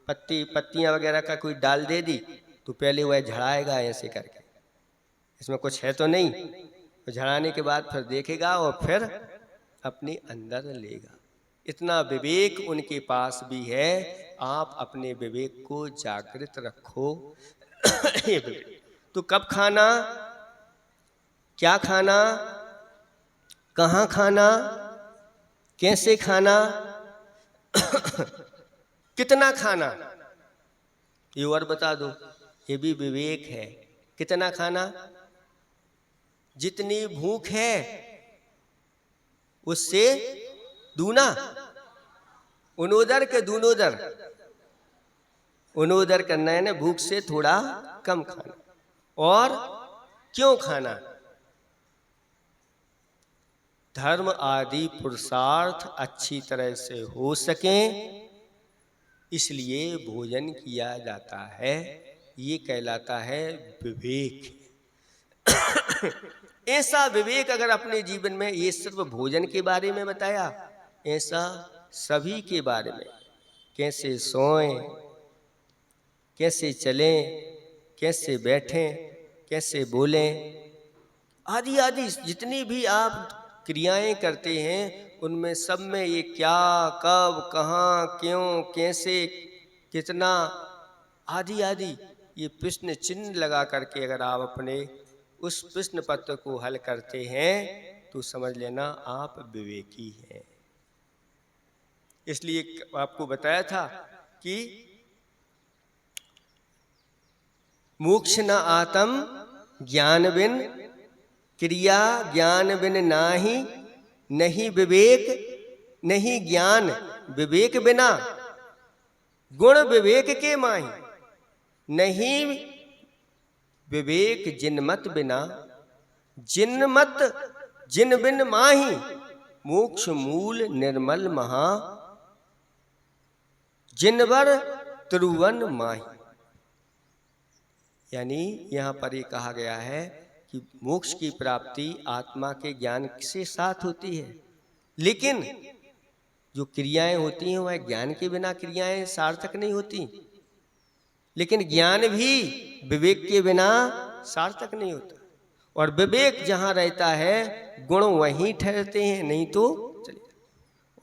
पत्तियां वगैरह का कोई डाल दे दी तो पहले वह झड़ाएगा ऐसे करके, इसमें कुछ है तो नहीं, तो झड़ाने के बाद फिर देखेगा और फिर अपने अंदर लेगा। इतना विवेक उनके पास भी है। आप अपने विवेक को जागृत रखो। तो कब खाना, क्या खाना, कहाँ खाना, कैसे खाना, कितना खाना, ये और बता दो। ये भी विवेक है। कितना खाना, जितनी भूख है उससे दूना, उनोदर के दूनोदर, उनोदर करना है ना, भूख से थोड़ा कम खाना। और क्यों खाना? धर्म आदि पुरुषार्थ अच्छी तरह से हो सकें, इसलिए भोजन किया जाता है। ये कहलाता है विवेक। ऐसा विवेक अगर अपने जीवन में, ये सिर्फ भोजन के बारे में बताया, ऐसा सभी के बारे में, कैसे सोएं, कैसे चलें, कैसे बैठें, कैसे बोलें, आदि आदि जितनी भी आप क्रियाएं करते हैं, उनमें सब में ये क्या, कब, कहाँ, क्यों, कैसे, कितना, आदि आदि ये प्रश्न चिन्ह लगा करके अगर आप अपने उस प्रश्न पत्र को हल करते हैं तो समझ लेना आप विवेकी हैं। इसलिए आपको बताया था कि मोक्ष न आतम ज्ञान बिन, क्रिया ज्ञान बिन नाही, नहीं विवेक नहीं ज्ञान, विवेक बिना गुण विवेक के माही, नहीं विवेक जिनमत बिना, जिनमत जिन बिन माही, मोक्ष मूल निर्मल महा, जिनवर त्रुवन माही। यानी यहाँ पर ये कहा गया है कि मोक्ष की प्राप्ति आत्मा के ज्ञान से साथ होती है, लेकिन जो क्रियाएं होती हैं वह ज्ञान के बिना क्रियाएं सार्थक नहीं होती। लेकिन ज्ञान भी विवेक के बिना सार्थक नहीं होता। और विवेक जहाँ रहता है गुण वहीं ठहरते हैं, नहीं तो चले।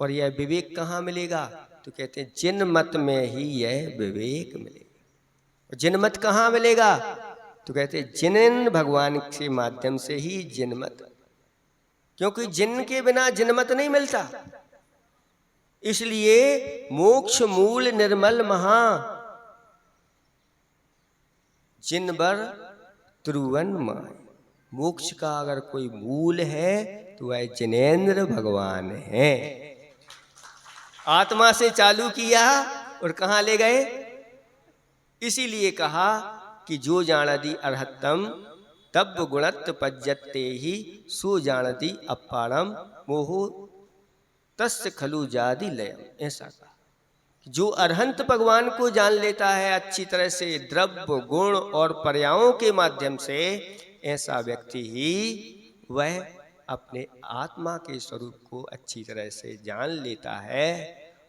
और यह विवेक कहाँ मिलेगा? तो कहते हैं जिन मत में ही यह विवेक मिलेगा। जिन मत कहाँ मिलेगा? तो कहते हैं जिन भगवान के माध्यम से ही जिनमत, क्योंकि जिन के बिना जिनमत नहीं मिलता। इसलिए मोक्ष मूल निर्मल महा, जिनवर त्रुवन माय। मोक्ष का अगर कोई मूल है तो वह जिनेंद्र भगवान है। आत्मा से चालू किया और कहाँ ले गए? इसीलिए कहा कि जो जानती अर्हतम तब गुणत पज्जते ही सो जानती अपारम मोहो तस्य खलु जादि लयम। ऐसा कहा, जो अरहंत भगवान को जान लेता है अच्छी तरह से द्रव्य गुण और पर्यायों के माध्यम से, ऐसा व्यक्ति ही वह अपने आत्मा के स्वरूप को अच्छी तरह से जान लेता है।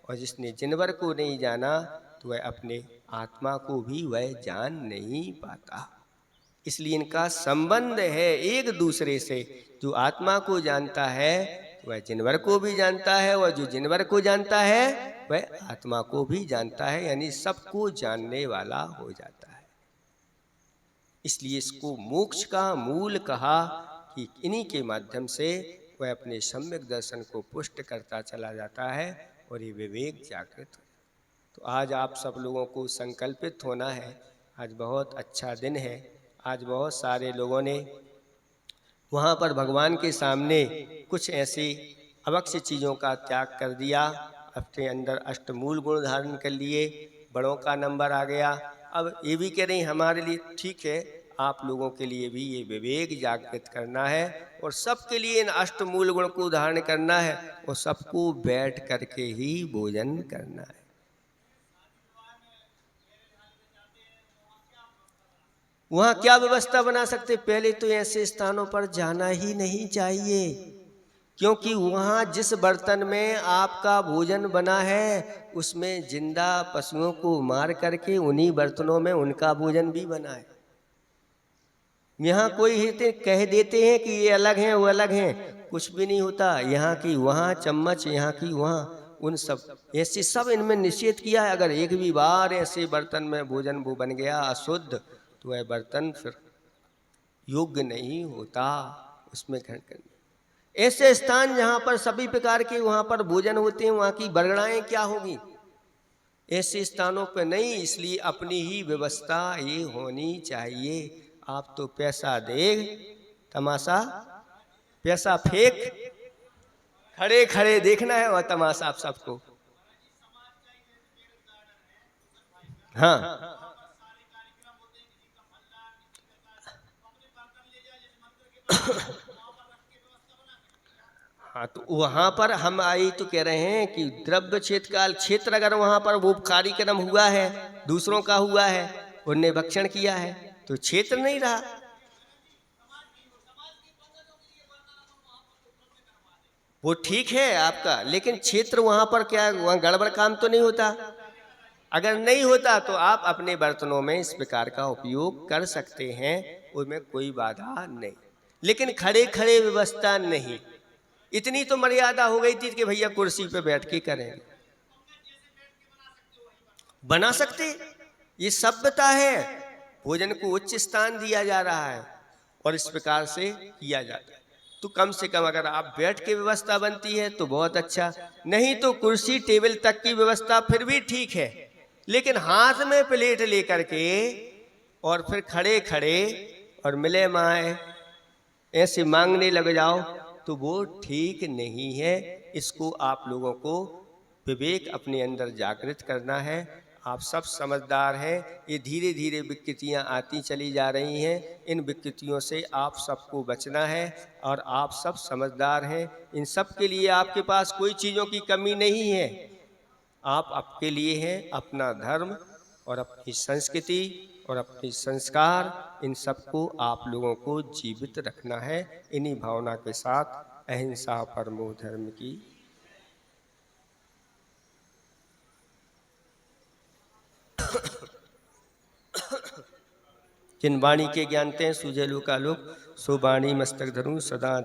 और जिसने जिनवर को नहीं जाना तो वह अपने आत्मा को भी वह जान नहीं पाता। इसलिए इनका संबंध है एक दूसरे से। जो आत्मा को जानता है वह जिनवर को भी जानता है, और जो जिनवर को जानता है वह आत्मा को भी जानता है, यानी सबको जानने वाला हो जाता है। इसलिए इसको मोक्ष का मूल कहा कि इन्हीं के माध्यम से वह अपने सम्यक दर्शन को पुष्ट करता चला जाता है और ये विवेक जागृत हो। तो आज आप सब लोगों को संकल्पित होना है। आज बहुत अच्छा दिन है। आज बहुत सारे लोगों ने वहाँ पर भगवान के सामने कुछ ऐसी अवश्य चीज़ों का त्याग कर दिया, अपने अंदर अष्टमूल गुण धारण कर लिए, बड़ों का नंबर आ गया। अब ये भी कह रही हमारे लिए ठीक है, आप लोगों के लिए भी ये विवेक जागृत करना है और सबके लिए इन अष्टमूल गुण को धारण करना है और सबको बैठ करके ही भोजन करना है। वहाँ क्या व्यवस्था बना सकते? पहले तो ऐसे स्थानों पर जाना ही नहीं चाहिए, क्योंकि वहाँ जिस बर्तन में आपका भोजन बना है उसमें जिंदा पशुओं को मार करके उन्हीं बर्तनों में उनका भोजन भी बना है। यहाँ कोई कह देते हैं कि ये अलग हैं वो अलग हैं, कुछ भी नहीं होता। यहाँ की वहाँ चम्मच, यहाँ की वहाँ, उन सब ऐसे सब इनमें निषेध किया है। अगर एक भी बार ऐसे बर्तन में भोजन वो बन गया अशुद्ध तो वह बर्तन फिर योग्य नहीं होता, उसमें ग्रहण करना। ऐसे स्थान जहाँ पर सभी प्रकार के वहाँ पर भोजन होते हैं, वहाँ की बरगड़ाएं क्या होगी? ऐसे स्थानों पर नहीं। इसलिए अपनी ही व्यवस्था ये होनी चाहिए। आप तो पैसा दे तमाशा, पैसा फेंक, खड़े खड़े देखना है वह तमाशा आप सबको। हाँ हाँ, तो वहाँ पर हम आई तो कह रहे हैं कि द्रव्य क्षेत्र अगर वहाँ पर वो कार्यक्रम हुआ है, दूसरों का हुआ है, उनने भक्षण किया है, तो क्षेत्र नहीं रहा। वो ठीक है आपका, लेकिन क्षेत्र वहाँ पर क्या, वहाँ गड़बड़ काम तो नहीं होता? अगर नहीं होता तो आप अपने बर्तनों में इस प्रकार का उपयोग कर सकते हैं, उसमें कोई बाधा नहीं। लेकिन खड़े खड़े व्यवस्था नहीं। इतनी तो मर्यादा हो गई थी कि भैया कुर्सी पे बैठ के करें, बना सकते। ये सभ्यता है, भोजन को उच्च स्थान दिया जा रहा है और इस प्रकार से किया जाता है। तो कम से कम अगर आप बैठ के व्यवस्था बनती है तो बहुत अच्छा, नहीं तो कुर्सी टेबल तक की व्यवस्था फिर भी ठीक है, लेकिन हाथ में प्लेट लेकर के और फिर खड़े खड़े और मिले माए ऐसे मांगने लग जाओ तो वो ठीक नहीं है। इसको आप लोगों को विवेक अपने अंदर जागृत करना है। आप सब समझदार हैं। ये धीरे धीरे विकृतियां आती चली जा रही हैं, इन विकृतियों से आप सबको बचना है और आप सब समझदार हैं। इन सब के लिए आपके पास कोई चीज़ों की कमी नहीं है। आप आपके लिए हैं अपना धर्म और अपनी संस्कृति और अपने संस्कार, इन सबको आप लोगों को जीवित रखना है। इन्हीं भावना के साथ अहिंसा परमो धर्म की। जिन वाणी के ज्ञानते हैं सुजय लोका लोक, सो वाणी मस्तक धरूं सदा।